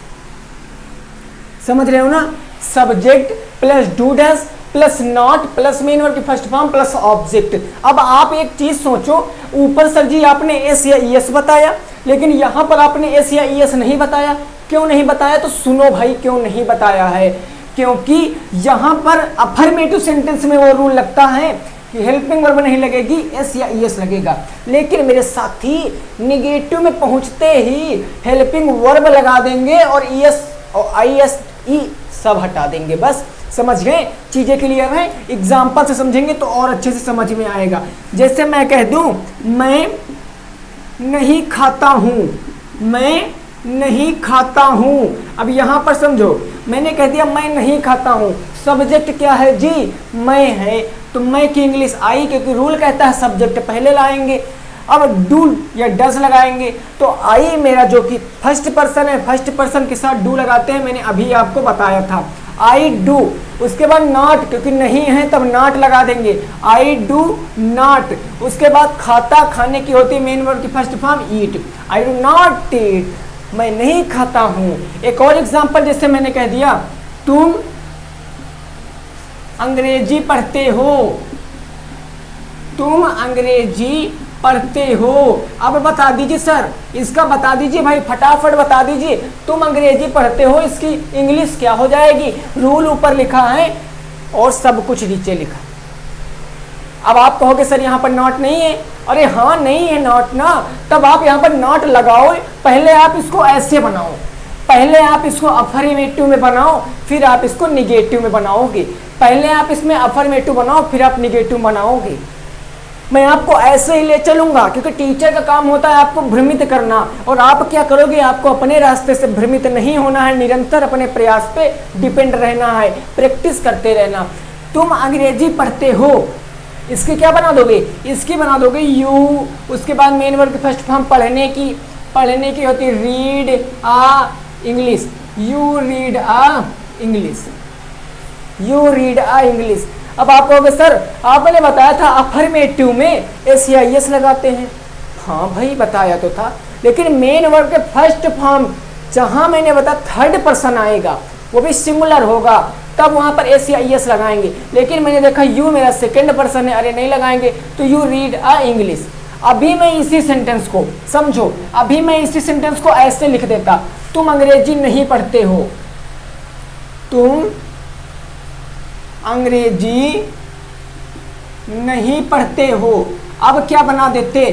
समझ रहे हो ना, subject plus do does plus not plus main verb की फर्स्ट फॉर्म प्लस ऑब्जेक्ट। अब आप एक चीज सोचो, ऊपर सर जी आपने एस या ईएस बताया, लेकिन यहां पर आपने एस या ईएस नहीं बताया। क्यों नहीं बताया, तो सुनो भाई क्यों नहीं बताया है। क्योंकि यहां पर अफर्मेटिव सेंटेंस में वो रूल लगता है कि हेल्पिंग वर्ब नहीं लगेगी, एस या ईएस लगेगा। लेकिन मेरे साथी निगेटिव में पहुंचते ही हेल्पिंग वर्ब लगा देंगे और ईएस और आईएस ई सब हटा देंगे, बस। समझ गए, चीजें क्लियर हैं। एग्जाम्पल से समझेंगे तो और अच्छे से समझ में आएगा। जैसे मैं कह दूं, मैं नहीं खाता हूं, मैं नहीं खाता हूं। अब यहां पर समझो, मैंने कह दिया मैं नहीं खाता हूं, सब्जेक्ट क्या है जी, मैं है, तो मैं की इंग्लिश आई, क्योंकि रूल कहता है सब्जेक्ट पहले लाएंगे। अब डू या डज लगाएंगे, तो आई मेरा जो कि फर्स्ट पर्सन है, फर्स्ट पर्सन के साथ डू लगाते हैं, मैंने अभी आपको बताया था, आई डू। उसके बाद नॉट, क्योंकि नहीं है तब नॉट लगा देंगे, आई डू नॉट। उसके बाद खाता, खाने की होती है मेन वर्ब की first form eat, I do not eat, मैं नहीं खाता हूं। एक और एग्जांपल, जैसे मैंने कह दिया तुम अंग्रेजी पढ़ते हो, तुम अंग्रेजी पढ़ते हो। अब बता दीजिए सर, इसका बता दीजिए भाई, फटाफट बता दीजिए, तुम अंग्रेजी पढ़ते हो, इसकी इंग्लिश क्या हो जाएगी। रूल ऊपर लिखा है और सब कुछ नीचे लिखा। अब आप कहोगे सर यहाँ पर नॉट नहीं है, अरे हाँ नहीं है नॉट ना, तब आप यहाँ पर नॉट लगाओ। पहले आप इसको ऐसे बनाओ, पहले आप इसको अफर्मेटिव में बनाओ, फिर आप इसको निगेटिव में बनाओगे। पहले आप इसमें अफर्मेटिव बनाओ, फिर आप निगेटिव बनाओगे। मैं आपको ऐसे ही ले चलूंगा, क्योंकि टीचर का काम होता है आपको भ्रमित करना। और आप क्या करोगे, आपको अपने रास्ते से भ्रमित नहीं होना है, निरंतर अपने प्रयास पे डिपेंड रहना है, प्रैक्टिस करते रहना। तुम अंग्रेजी पढ़ते हो, इसकी क्या बना दोगे, इसकी बना दोगे यू। उसके बाद मेन वर्ब की फर्स्ट फॉर्म पढ़ने की होती read a English, you read a English, you read a English. अब आप कहोगे सर आपने बताया था अफर्मेटिव में एस या एस लगाते हैं। हाँ भाई बताया तो था, लेकिन मेन वर्ब के फर्स्ट फॉर्म जहां मैंने बताया थर्ड पर्सन आएगा, वो भी सिंगुलर होगा, तब वहां पर एस या एस लगाएंगे। लेकिन मैंने देखा यू मेरा सेकंड पर्सन है, अरे नहीं लगाएंगे, तो यू रीड आ इंग्लिश। अभी मैं इसी सेंटेंस को समझो, अभी मैं इसी सेंटेंस को ऐसे लिख देता, तुम अंग्रेजी नहीं पढ़ते हो, तुम अंग्रेजी नहीं पढ़ते हो। अब क्या बना देते,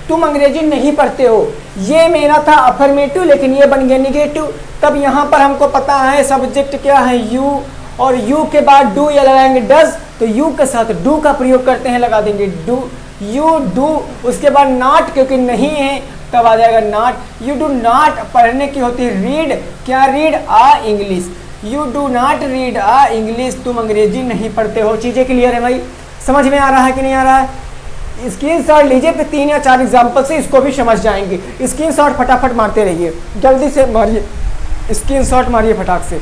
तुम अंग्रेजी नहीं पढ़ते हो। ये मेरा था अफर्मेटिव, लेकिन ये बन गया निगेटिव। तब यहाँ पर हमको पता है सब्जेक्ट क्या है यू, और यू के बाद डू या लगाएंगे डज, तो यू के साथ डू का प्रयोग करते हैं, लगा देंगे डू, यू डू। उसके बाद नॉट, क्योंकि नहीं है तब आ जाएगा नॉट। यू डू नॉट पढ़ने की होती है रीड, क्या read a English, you do not read a English, तुम अंग्रेजी नहीं पढ़ते हो। चीजें क्लियर है भाई, समझ में आ रहा है कि नहीं आ रहा है। स्क्रीनशॉट लीजिए, फिर 3 या 4 एग्जाम्पल से इसको भी समझ जाएंगे। स्क्रीनशॉट फटाफट मारते रहिए, जल्दी से मारिए, स्क्रीनशॉट मारिए फटाक से।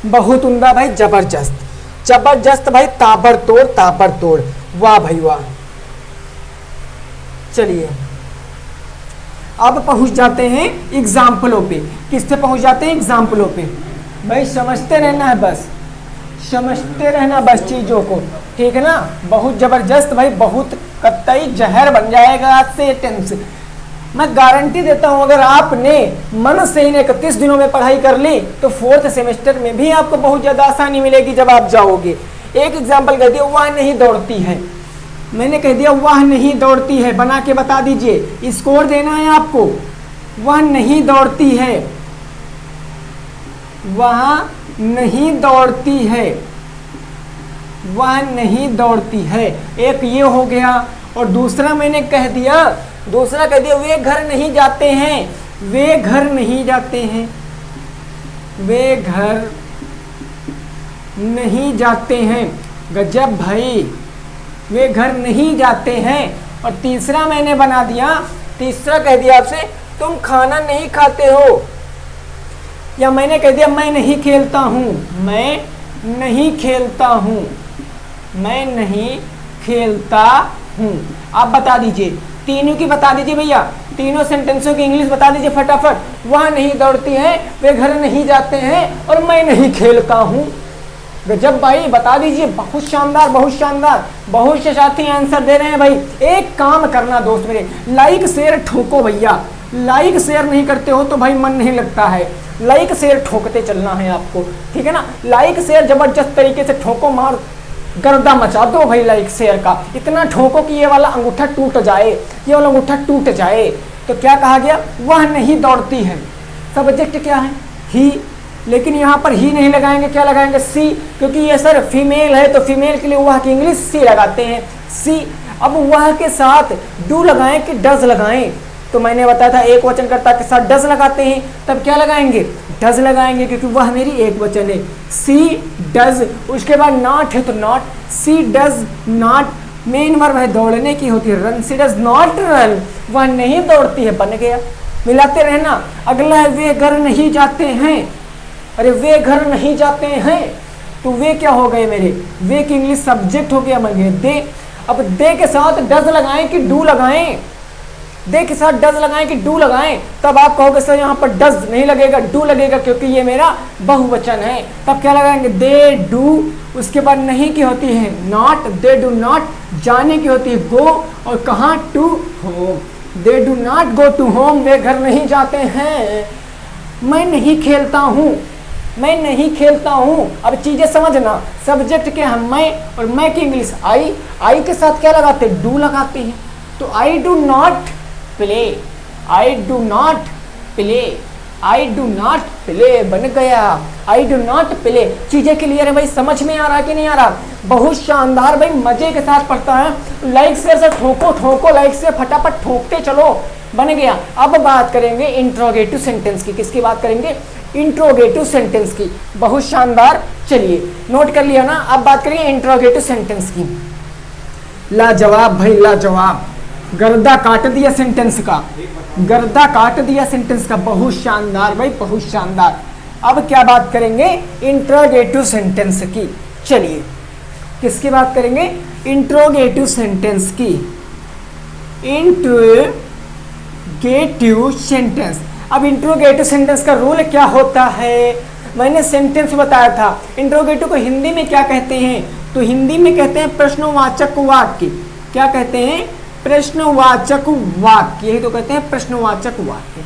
बहुत उम्दा भाई, जबरदस्त जबरदस्त भाई, ताबड़तोड़ ताबड़तोड़, वाह भाई वाह। चलिए अब पहुंच जाते हैं एग्जाम्पलों पे। किससे पहुंच जाते हैं, एग्जाम्पलों पे। भाई समझते रहना है बस, समझते रहना बस चीज़ों को, ठीक है ना। बहुत ज़बरदस्त भाई, बहुत कतई जहर बन जाएगा आज से ये टेंस। मैं गारंटी देता हूँ अगर आपने मन से इन 31 दिनों में पढ़ाई कर ली तो 4th सेमेस्टर में भी आपको बहुत ज़्यादा आसानी मिलेगी जब आप जाओगे। एक एग्जाम्पल कह दिया, वह नहीं दौड़ती है। मैंने कह दिया वह नहीं दौड़ती है, बना के बता दीजिए, स्कोर देना है आपको। वह नहीं दौड़ती है, वह नहीं दौड़ती है, वह नहीं दौड़ती है। एक ये हो गया। और दूसरा मैंने कह दिया, वे घर नहीं जाते हैं, वे घर नहीं जाते हैं, वे घर नहीं जाते हैं। गजब भाई, वे घर नहीं जाते हैं। और तीसरा मैंने बना दिया, तीसरा कह दिया आपसे, तुम खाना नहीं खाते हो। या मैंने कह दिया मैं नहीं खेलता हूँ, मैं नहीं खेलता हूँ, मैं नहीं खेलता हूँ। आप बता दीजिए, तीनों की बता दीजिए भैया, तीनों सेंटेंसों की इंग्लिश बता दीजिए फटाफट। वह नहीं दौड़ती है, वे घर नहीं जाते हैं, और मैं नहीं खेलता हूँ। गजब भाई, बता दीजिए। बहुत शानदार, बहुत शानदार। बहुत से साथी आंसर दे रहे हैं भाई। एक काम करना दोस्त मेरे, लाइक शेयर ठोको भैया। लाइक शेयर नहीं करते हो तो भाई मन नहीं लगता है। लाइक शेयर ठोकते चलना है आपको, ठीक है ना। लाइक शेयर जबरदस्त तरीके से ठोको, मार गर्दा मचा दो भाई लाइक शेयर का। इतना ठोको कि ये वाला अंगूठा टूट जाए, ये वाला अंगूठा टूट जाए। तो क्या कहा गया, वह नहीं दौड़ती है। सब्जेक्ट क्या है, ही, लेकिन यहाँ पर ही नहीं लगाएंगे, क्या लगाएंगे, सी, क्योंकि ये सर फीमेल है तो फीमेल के लिए वह की इंग्लिश सी लगाते हैं, सी। अब वह के साथ डू लगाएं कि डज लगाएं, तो मैंने बताया था एक वचनकर्ता के साथ डज लगाते हैं, तब क्या लगाएंगे, डज लगाएंगे, क्योंकि वह मेरी एक वचन है। सी डज, उसके बाद नॉट है तो not, she does not. Main verb है दौड़ने की होती है, run, she does not run, वह नहीं दौड़ती है, बन गया। मिलाते रहना। अगला है वे घर नहीं जाते हैं। अरे वे घर नहीं जाते हैं, तो वे क्या हो गए मेरे, वे की इंग्लिश सब्जेक्ट हो गया, बन गए दे। अब दे के साथ डज लगाएं कि डू लगाएं, दे के साथ डज लगाएं कि डू लगाएं, तब आप कहोगे सर यहाँ पर डज नहीं लगेगा, डू लगेगा, क्योंकि ये मेरा बहुवचन है। तब क्या लगाएंगे, दे डू। उसके बाद नहीं की होती है नॉट, दे डू नॉट। जाने की होती है गो, और कहाँ, to home. They do not go to home, वे घर नहीं जाते हैं। मैं नहीं खेलता हूँ, मैं नहीं खेलता हूँ। अब चीजें समझना, सब्जेक्ट के हम मैं, और मैं की इंग्लिश आई। आई के साथ क्या लगाते हैं, डू लगाते हैं। तो I do not play, I do not play, I do not play, बन गया आई डू नॉट प्ले। चीजें क्लियर है भाई, समझ में आ रहा है कि नहीं आ रहा, बहुत शानदार भाई, मजे के साथ पढ़ता है। लाइक से ठोको ठोको, लाइक से फटाफट ठोकते चलो, बन गया। अब बात करेंगे इंट्रोगेटिव सेंटेंस की। किसकी बात करेंगे, इंट्रोगेटिव सेंटेंस की। बहुत शानदार, चलिए नोट कर लिया ना। अब बात करेंगे इंट्रोगेटिव सेंटेंस की। लाजवाब भाई, लाजवाब, गर्दा काट दिया सेंटेंस का, गर्दा काट दिया सेंटेंस का, बहुत शानदार भाई, बहुत शानदार। अब क्या बात करेंगे, इंट्रोगेटिव सेंटेंस की। चलिए किसकी बात करेंगे, इंट्रोगेटिव सेंटेंस की। Interrogative sentence. अब इंट्रोगेटिव सेंटेंस का रूल क्या होता है, मैंने सेंटेंस बताया था। इंट्रोगेटिव को हिंदी में क्या कहते हैं, तो हिंदी में कहते हैं प्रश्नवाचक वाक्य। क्या कहते हैं, प्रश्नवाचक वाक्य, यही तो कहते हैं प्रश्नवाचक वाक्य।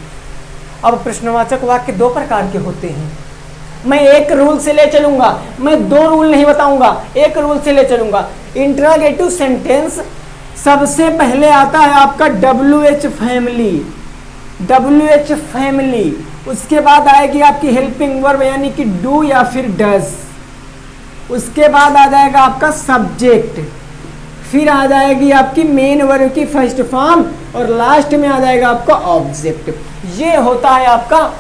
अब प्रश्नवाचक वाक्य दो प्रकार के होते हैं। मैं एक रूल से ले चलूंगा, मैं दो रूल नहीं बताऊंगा, एक रूल से ले चलूंगा। इंट्रोगेटिव सेंटेंस सबसे पहले आता है आपका WH फैमिली, WH फैमिली। उसके बाद आएगी आपकी हेल्पिंग वर्ब यानी कि डू या फिर डज। उसके बाद आ जाएगा आपका सब्जेक्ट, फिर आ जाएगी आपकी मेन वर्ब की फर्स्ट फॉर्म, और लास्ट में आ जाएगा आपका ऑब्जेक्ट। ये होता है आपका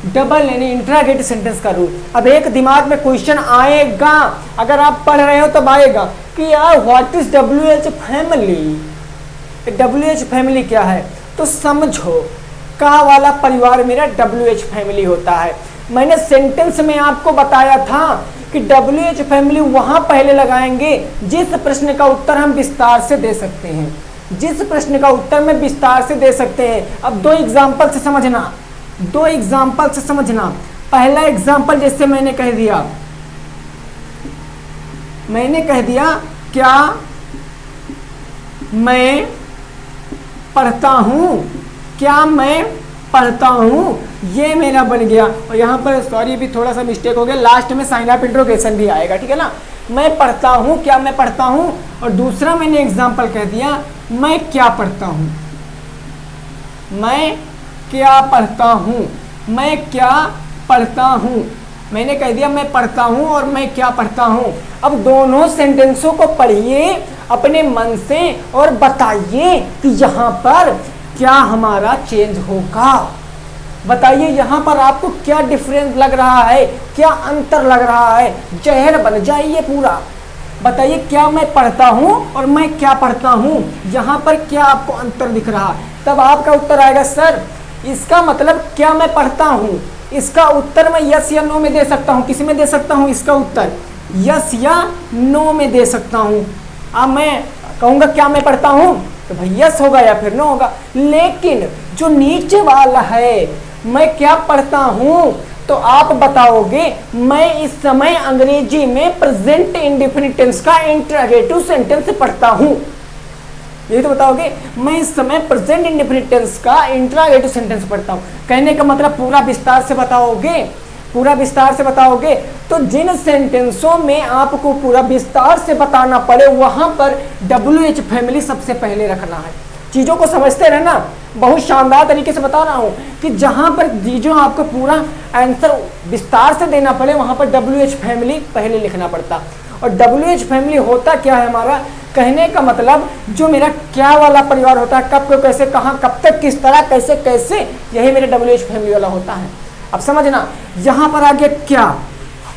डबल यानी इंट्रोगेटिव सेंटेंस का रूल। अब एक दिमाग में क्वेश्चन आएगा, अगर आप पढ़ रहे हो तब आएगा कि यार what is WH family, WH family क्या है, तो समझो का वाला परिवार मेरा WH फैमिली होता है। मैंने सेंटेंस में आपको बताया था कि WH फैमिली वहां पहले लगाएंगे जिस प्रश्न का उत्तर हम विस्तार से दे सकते हैं, जिस प्रश्न का उत्तर में विस्तार से दे सकते हैं। अब दो एग्जाम्पल से समझना, दो एग्जाम्पल से समझना। पहला एग्जाम्पल जैसे मैंने कह दिया मैंने कह दिया क्या मैं पढ़ता हूँ, क्या मैं पढ़ता हूँ, ये मेरा बन गया। और यहाँ पर सॉरी भी थोड़ा सा मिस्टेक हो गया, लास्ट में साइन ऑफ इंट्रोगेशन भी आएगा, ठीक है ना। मैं पढ़ता हूँ, क्या मैं पढ़ता हूँ, और दूसरा मैंने एग्जाम्पल कह दिया मैं क्या पढ़ता हूँ, मैं क्या पढ़ता हूँ, मैं क्या पढ़ता हूँ। मैंने कह दिया मैं पढ़ता हूँ और मैं क्या पढ़ता हूँ। अब दोनों सेंटेंसों को पढ़िए अपने मन से और बताइए कि यहाँ पर क्या हमारा चेंज होगा। बताइए यहाँ पर आपको क्या डिफरेंस लग रहा है, क्या अंतर लग रहा है। जहर बन जाइए पूरा। बताइए क्या मैं पढ़ता हूँ और मैं क्या पढ़ता हूँ, यहाँ पर क्या आपको अंतर दिख रहा। तब आपका उत्तर आएगा सर इसका मतलब क्या मैं पढ़ता हूँ, इसका उत्तर मैं यस या नो में दे सकता हूँ। किस में दे सकता हूँ इसका उत्तर, यस या नो में दे सकता हूँ। अब मैं कहूँगा क्या मैं पढ़ता हूँ तो भाई यस होगा या फिर नो होगा। लेकिन जो नीचे वाला है मैं क्या पढ़ता हूँ, तो आप बताओगे मैं इस समय अंग्रेजी में प्रेजेंट इंडेफिनिट टेंस का इंटरोगेटिव सेंटेंस पढ़ता हूँ। ये तो बताओगे मैं इस समय प्रेजेंट इंडेफिनिट टेंस का इंटरोगेटिव सेंटेंस पढ़ता हूँ। कहने का मतलब पूरा विस्तार से बताओगे, पूरा विस्तार से बताओगे। तो जिन सेंटेंसों में आपको पूरा विस्तार से बताना पड़े वहां पर WH फैमिली सबसे पहले रखना है। चीजों को समझते रहना, बहुत शानदार तरीके से बता रहा हूं कि जहां पर चीजों आपको पूरा आंसर विस्तार से देना पड़े वहां पर WH फैमिली पहले लिखना पड़ता। और WH फैमिली होता क्या है हमारा, कहने का मतलब जो मेरा क्या वाला परिवार होता है, कब को कैसे कहाँ कब तक किस तरह कैसे कैसे, यही मेरा WH फैमिली वाला होता है। अब समझना यहाँ पर आ गया क्या।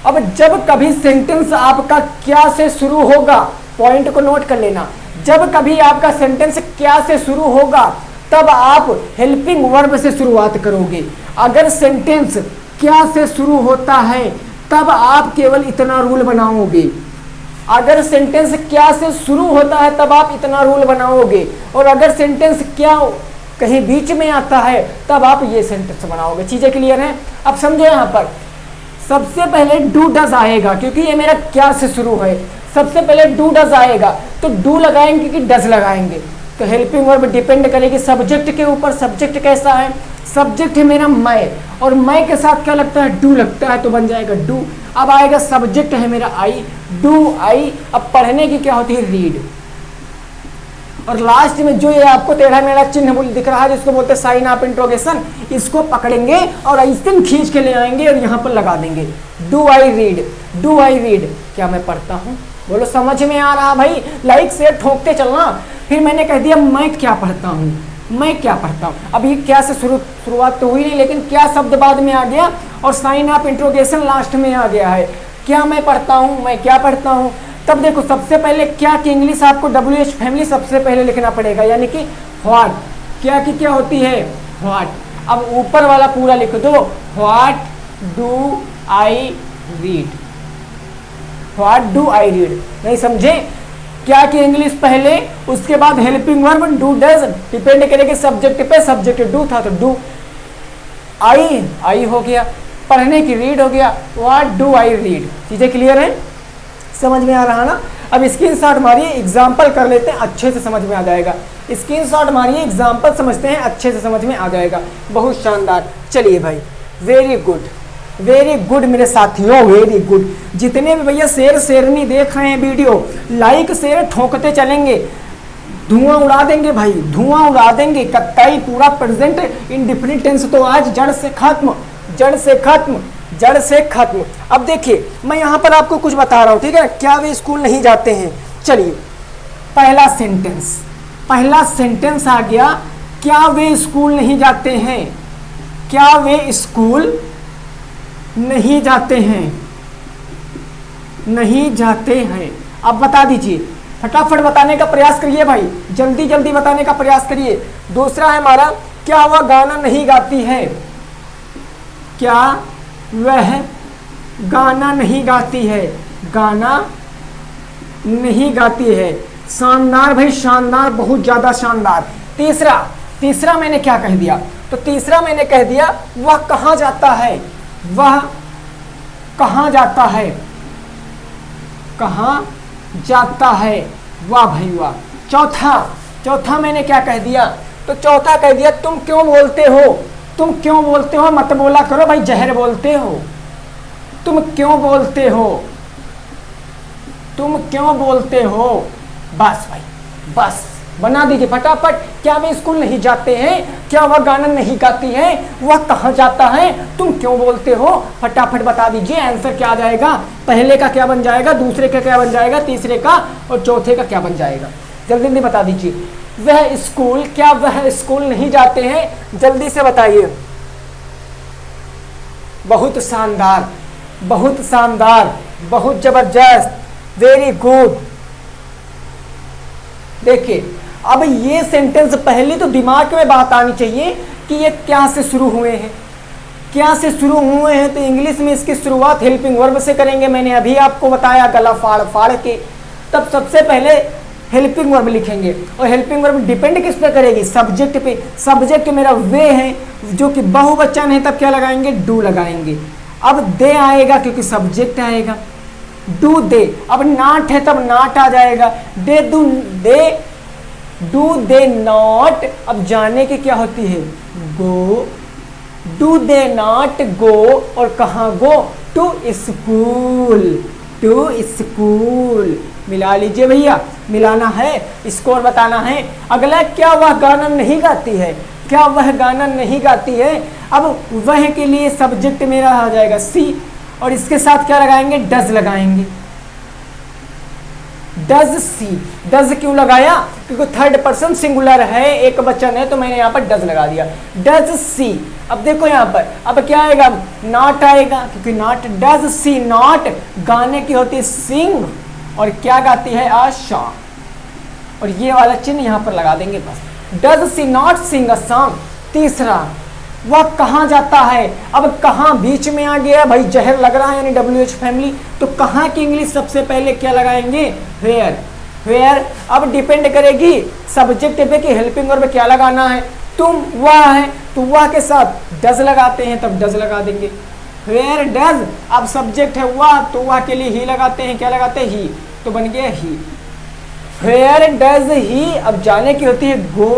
अब जब कभी सेंटेंस आपका क्या से शुरू होगा, पॉइंट को नोट कर लेना, जब कभी आपका सेंटेंस क्या से शुरू होगा तब आप हेल्पिंग वर्ब से शुरुआत करोगे। अगर सेंटेंस क्या से शुरू होता है तब आप केवल इतना रूल बनाओगे। अगर सेंटेंस क्या से शुरू होता है तब आप इतना रूल बनाओगे, और अगर सेंटेंस क्या कहीं बीच में आता है तब आप ये सेंटेंस बनाओगे। चीजें क्लियर हैं। अब समझो यहाँ पर सबसे पहले डू डज आएगा क्योंकि ये मेरा क्या से शुरू है। सबसे पहले डू डज आएगा तो डू लगाएंगे कि डज लगाएंगे, तो हेल्पिंग वर्ब डिपेंड करेगी सब्जेक्ट के ऊपर। सब्जेक्ट कैसा है, सब्जेक्ट है मेरा मैं, और मैं के साथ क्या लगता है, डू लगता है, तो बन जाएगा डू। अब आएगा सब्जेक्ट है मेरा आई, डू आई। अब पढ़ने की क्या होती है, रीड। और लास्ट में जो ये आपको टेढ़ा मेढ़ा चिन्ह दिख रहा है जिसको बोलते हैं साइन ऑफ इंट्रोगेशन, इसको पकड़ेंगे और ऐसे खींच के ले आएंगे और यहाँ पर लगा देंगे do I read. Do I read, क्या मैं पढ़ता हूँ। बोलो समझ में आ रहा भाई, लाइक से ठोकते चलना। फिर मैंने कह दिया मैं क्या पढ़ता हूँ, मैं क्या पढ़ता हूँ। अब ये क्या से शुरुआत तो हुई नहीं, लेकिन क्या शब्द बाद में आ गया और साइन ऑफ इंट्रोगेशन लास्ट में आ गया है। क्या मैं पढ़ता हूँ, मैं क्या पढ़ता हूँ। तब देखो सबसे पहले क्या की इंग्लिश आपको WH फैमिली सबसे पहले लिखना पड़ेगा, यानी कि व्हाट। क्या की क्या होती है, व्हाट। अब ऊपर वाला पूरा लिख दो, what do I read, what do I read. नहीं समझे, क्या की इंग्लिश पहले, उसके बाद helping verb do does, depend करेगी सब्जेक्ट पे। सब्जेक्ट डू था तो डू, आई हो गया, पढ़ने की रीड हो गया, व्हाट डू आई रीड। चीजें क्लियर है, समझ में आ रहा ना। अब स्क्रीनशॉट मारिए, एग्जाम्पल कर लेते हैं, अच्छे से समझ में आ जाएगा। स्क्रीनशॉट मारिए, एग्जाम्पल समझते हैं, अच्छे से समझ में आ जाएगा। बहुत शानदार। चलिए भाई, वेरी गुड, वेरी गुड मेरे साथियों, वेरी गुड। जितने भी भैया शेर शेरनी देख रहे हैं वीडियो, लाइक शेर ठोकते चलेंगे, धुआं उड़ा देंगे भाई, धुआं उड़ा देंगे। कत्ताई पूरा प्रेजेंट इंडेफिनिट टेंस तो आज जड़ से खत्म, जड़ से खत्म, जड़ से खत्म। अब देखिए मैं यहाँ पर आपको कुछ बता रहा हूँ, ठीक है। क्या वे स्कूल नहीं जाते हैं। चलिए पहला सेंटेंस, पहला सेंटेंस आ गया, क्या वे स्कूल नहीं जाते हैं। क्या वे स्कूल नहीं जाते हैं, नहीं जाते हैं। अब बता दीजिए, फटाफट बताने का प्रयास करिए भाई, जल्दी जल्दी बताने का प्रयास करिए। दूसरा है हमारा, क्या वह गाना नहीं गाती है। क्या वह गाना नहीं गाती है, गाना नहीं गाती है। शानदार भाई, शानदार, बहुत ज्यादा शानदार। तीसरा, तीसरा मैंने क्या कह दिया, तो तीसरा मैंने कह दिया वह कहाँ जाता है। वह कहाँ जाता है, कहाँ जाता है। वाह भाई वाह। चौथा मैंने क्या कह दिया, तो चौथा कह दिया तुम क्यों बोलते हो, तुम क्यों बोलते हो, मत बोला करो भाई, जहर बोलते हो, तुम क्यों बोलते हो, तुम क्यों बोलते हो। बस भाई बस बना दीजिए फटाफट। क्या वे स्कूल नहीं जाते हैं, क्या वह गाना नहीं गाती है, वह कहाँ जाता है, तुम क्यों बोलते हो, फटाफट बता दीजिए। आंसर क्या आ जाएगा, पहले का क्या बन जाएगा, दूसरे का क्या बन जाएगा, तीसरे का और चौथे का क्या बन जाएगा, जल्दी जल्दी बता दीजिए। वह स्कूल, क्या वह स्कूल नहीं जाते हैं, जल्दी से बताइए। बहुत शानदार, बहुत शानदार, बहुत जबरदस्त, वेरी गुड। देखिए अब ये सेंटेंस पहले तो दिमाग में बात आनी चाहिए कि ये क्या से शुरू हुए हैं, क्या से शुरू हुए हैं। तो इंग्लिश में इसकी शुरुआत हेल्पिंग वर्ब से करेंगे, मैंने अभी आपको बताया गला फाड़ फाड़ के। तब सबसे पहले हेल्पिंग वर्ब लिखेंगे और हेल्पिंग वर्ब डिपेंड किस पे करेगी, सब्जेक्ट पे। सब्जेक्ट मेरा वे है जो कि बहुवचन है, तब क्या लगाएंगे, डू लगाएंगे। अब दे आएगा क्योंकि सब्जेक्ट आएगा, डू दे। अब नॉट है तब नॉट आ जाएगा, दे डू दे नॉट। अब जाने की क्या होती है, गो, डू दे नॉट गो, और कहाँ गो, टू स्कूल, टू स्कूल। मिला लीजिए भैया, मिलाना है, स्कोर बताना है। अगला, क्या वह गाना नहीं गाती है, क्या वह गाना नहीं गाती है। अब वह के लिए सब्जेक्ट मेरा आ जाएगा सी, और इसके साथ क्या लगाएंगे, डज लगाएंगे। डज सी, डज क्यों लगाया, क्योंकि थर्ड पर्सन सिंगुलर है, एक वचन है, तो मैंने यहाँ पर डज लगा दिया, डज सी। अब देखो यहाँ पर, अब क्या आएगा, नॉट आएगा, क्योंकि नॉट, डज सी नॉट, गाने की होती है सिंग, और क्या गाती है, आशा, और ये वाला चिन्ह यहाँ पर लगा देंगे बस। Does she not sing a song. तीसरा, वह कहाँ जाता है। अब कहाँ बीच में आ गया भाई, जहर लग रहा है, यानी WH फैमिली, तो कहाँ की इंग्लिश सबसे पहले क्या लगाएंगे, वेयर, वेयर। अब डिपेंड करेगी सब्जेक्ट पे कि हेल्पिंग वर्ब क्या लगाना है। तुम, वह है, तो वह के साथ डज लगाते हैं, तब डज लगा देंगे, वेयर डज। अब सब्जेक्ट है वह, तो वह के लिए ही लगाते हैं, क्या लगाते हैं, ही, तो बन गया ही, वेयर डज ही। अब जाने की होती है गो,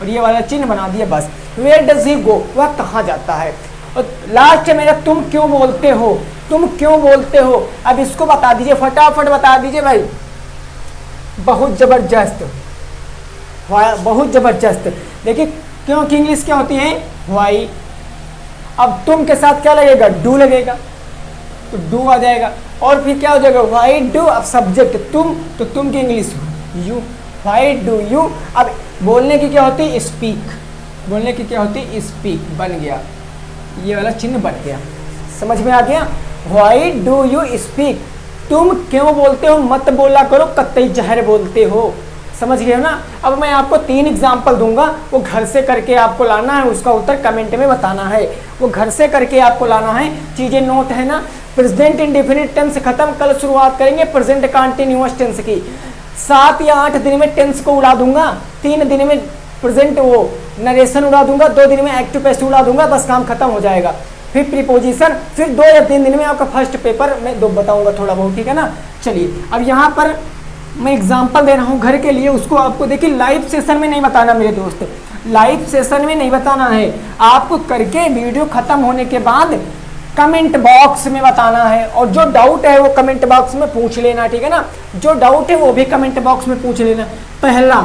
और ये वाला चिन्ह बना दिया बस, वेयर डज ही गो, वह कहाँ जाता है। और लास्ट है मेरा, तुम क्यों बोलते हो, तुम क्यों बोलते हो। अब इसको बता दीजिए, फटाफट बता दीजिए भाई, बहुत जबरदस्त, बहुत जबरदस्त। देखिए क्योंकि इंग्लिश क्या होती है, वाई। अब तुम के साथ क्या लगेगा, डू लगेगा, तो डू आ जाएगा, और फिर क्या हो जाएगा, वाई डू। अब सब्जेक्ट तुम, तो तुम की English you, why do you. अब बोलने की क्या होती है, स्पीक, बोलने की क्या होती है, स्पीक, बन गया, ये वाला चिन्ह बन गया, समझ में आ गया। वाई डू यू स्पीक, तुम क्यों बोलते हो, मत बोला करो, कतई जहर बोलते हो, समझ गए ना। अब मैं आपको 3 एग्जाम्पल दूंगा, वो घर से करके आपको लाना है, उसका उत्तर कमेंट में बताना है, वो घर से करके आपको लाना है। चीजें नोट है ना। प्रेजेंट इंडेफिनिट टेंस खत्म, कल शुरुआत करेंगे प्रेजेंट कंटीन्यूअस टेंस की। 7 या 8 दिन में टेंस को उड़ा दूंगा, 3 दिन में प्रेजेंट वो नरेशन उड़ा दूंगा, 2 दिन में एक्टिव पैसिव उड़ा दूंगा, बस काम खत्म हो जाएगा। फिर प्रीपोजिशन, फिर 2 या 3 दिन में आपका फर्स्ट पेपर मैं बताऊंगा थोड़ा बहुत, ठीक है ना। चलिए अब यहाँ पर मैं एग्जांपल दे रहा हूँ घर के लिए, उसको आपको देखिए लाइव सेशन में नहीं बताना मेरे दोस्त, लाइव सेशन में नहीं बताना है आपको, करके वीडियो खत्म होने के बाद कमेंट बॉक्स में बताना है। और जो डाउट है वो कमेंट बॉक्स में पूछ लेना, ठीक है ना, जो डाउट है वो भी कमेंट बॉक्स में पूछ लेना। पहला,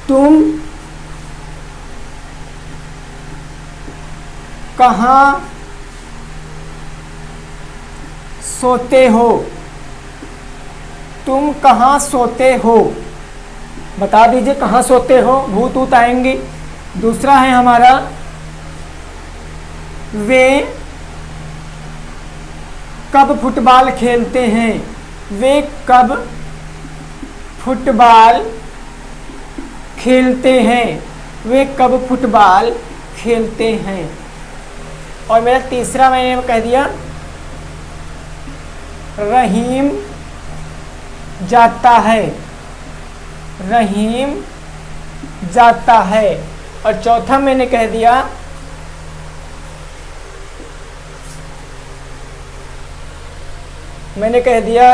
तुम कहाँ सोते हो, तुम कहाँ सोते हो, बता दीजिए कहाँ सोते हो, भूत ऊत आएंगे। दूसरा है हमारा, वे कब फुटबॉल खेलते हैं, वे कब फुटबॉल खेलते हैं, वे कब फुटबॉल खेलते हैं। और मेरा तीसरा मैंने कह दिया, रहीम जाता है, रहीम जाता है। और चौथा मैंने कह दिया, मैंने कह दिया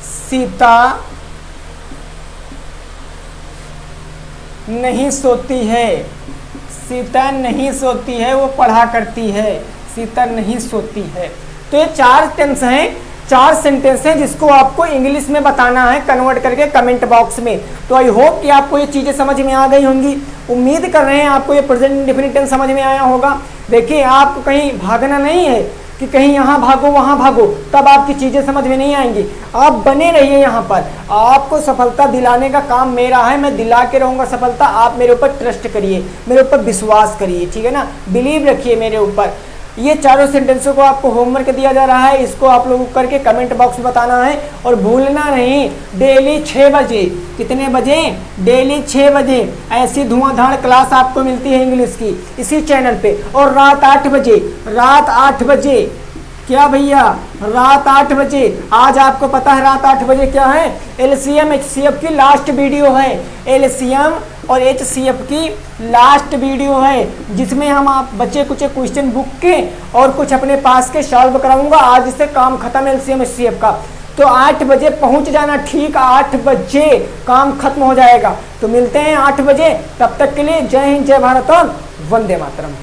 सीता नहीं सोती है, सीता नहीं सोती है, वो पढ़ा करती है, सीता नहीं सोती है। तो ये 4 टेंस हैं, 4 सेंटेंस हैं जिसको आपको इंग्लिश में बताना है कन्वर्ट करके कमेंट बॉक्स में। तो आई होप कि आपको ये चीज़ें समझ में आ गई होंगी। उम्मीद कर रहे हैं आपको ये प्रेजेंट इंडेफिनिट टेंस समझ में आया होगा। देखिए, आपको कहीं भागना नहीं है कि कहीं यहाँ भागो वहाँ भागो, तब आपकी चीज़ें समझ में नहीं आएंगी। आप बने रहिए यहाँ पर, आपको सफलता दिलाने का काम मेरा है, मैं दिला के रहूँगा सफलता। आप मेरे ऊपर ट्रस्ट करिए, मेरे ऊपर विश्वास करिए, ठीक है ना, बिलीव रखिए मेरे ऊपर। ये चारों सेंटेंसों को आपको होमवर्क दिया जा रहा है, इसको आप लोग करके कमेंट बॉक्स में बताना है। और भूलना नहीं, डेली 6 बजे, कितने बजे? डेली 6 बजे ऐसी धुआंधार क्लास आपको मिलती है इंग्लिश की इसी चैनल पे। और रात 8 बजे, रात 8 बजे, क्या भैया, रात 8 बजे। आज आपको पता है रात 8 बजे क्या है? LCM HCF की लास्ट वीडियो है, LCM और HCF की लास्ट वीडियो है, जिसमें हम आप बच्चे कुछ क्वेश्चन बुक के और कुछ अपने पास के सॉल्व कराऊंगा। आज से काम खत्म LCM HCF का। तो 8 बजे पहुंच जाना, ठीक 8 बजे काम खत्म हो जाएगा। तो मिलते हैं 8 बजे, तब तक के लिए जय हिंद, जय भारत और वंदे मातरम।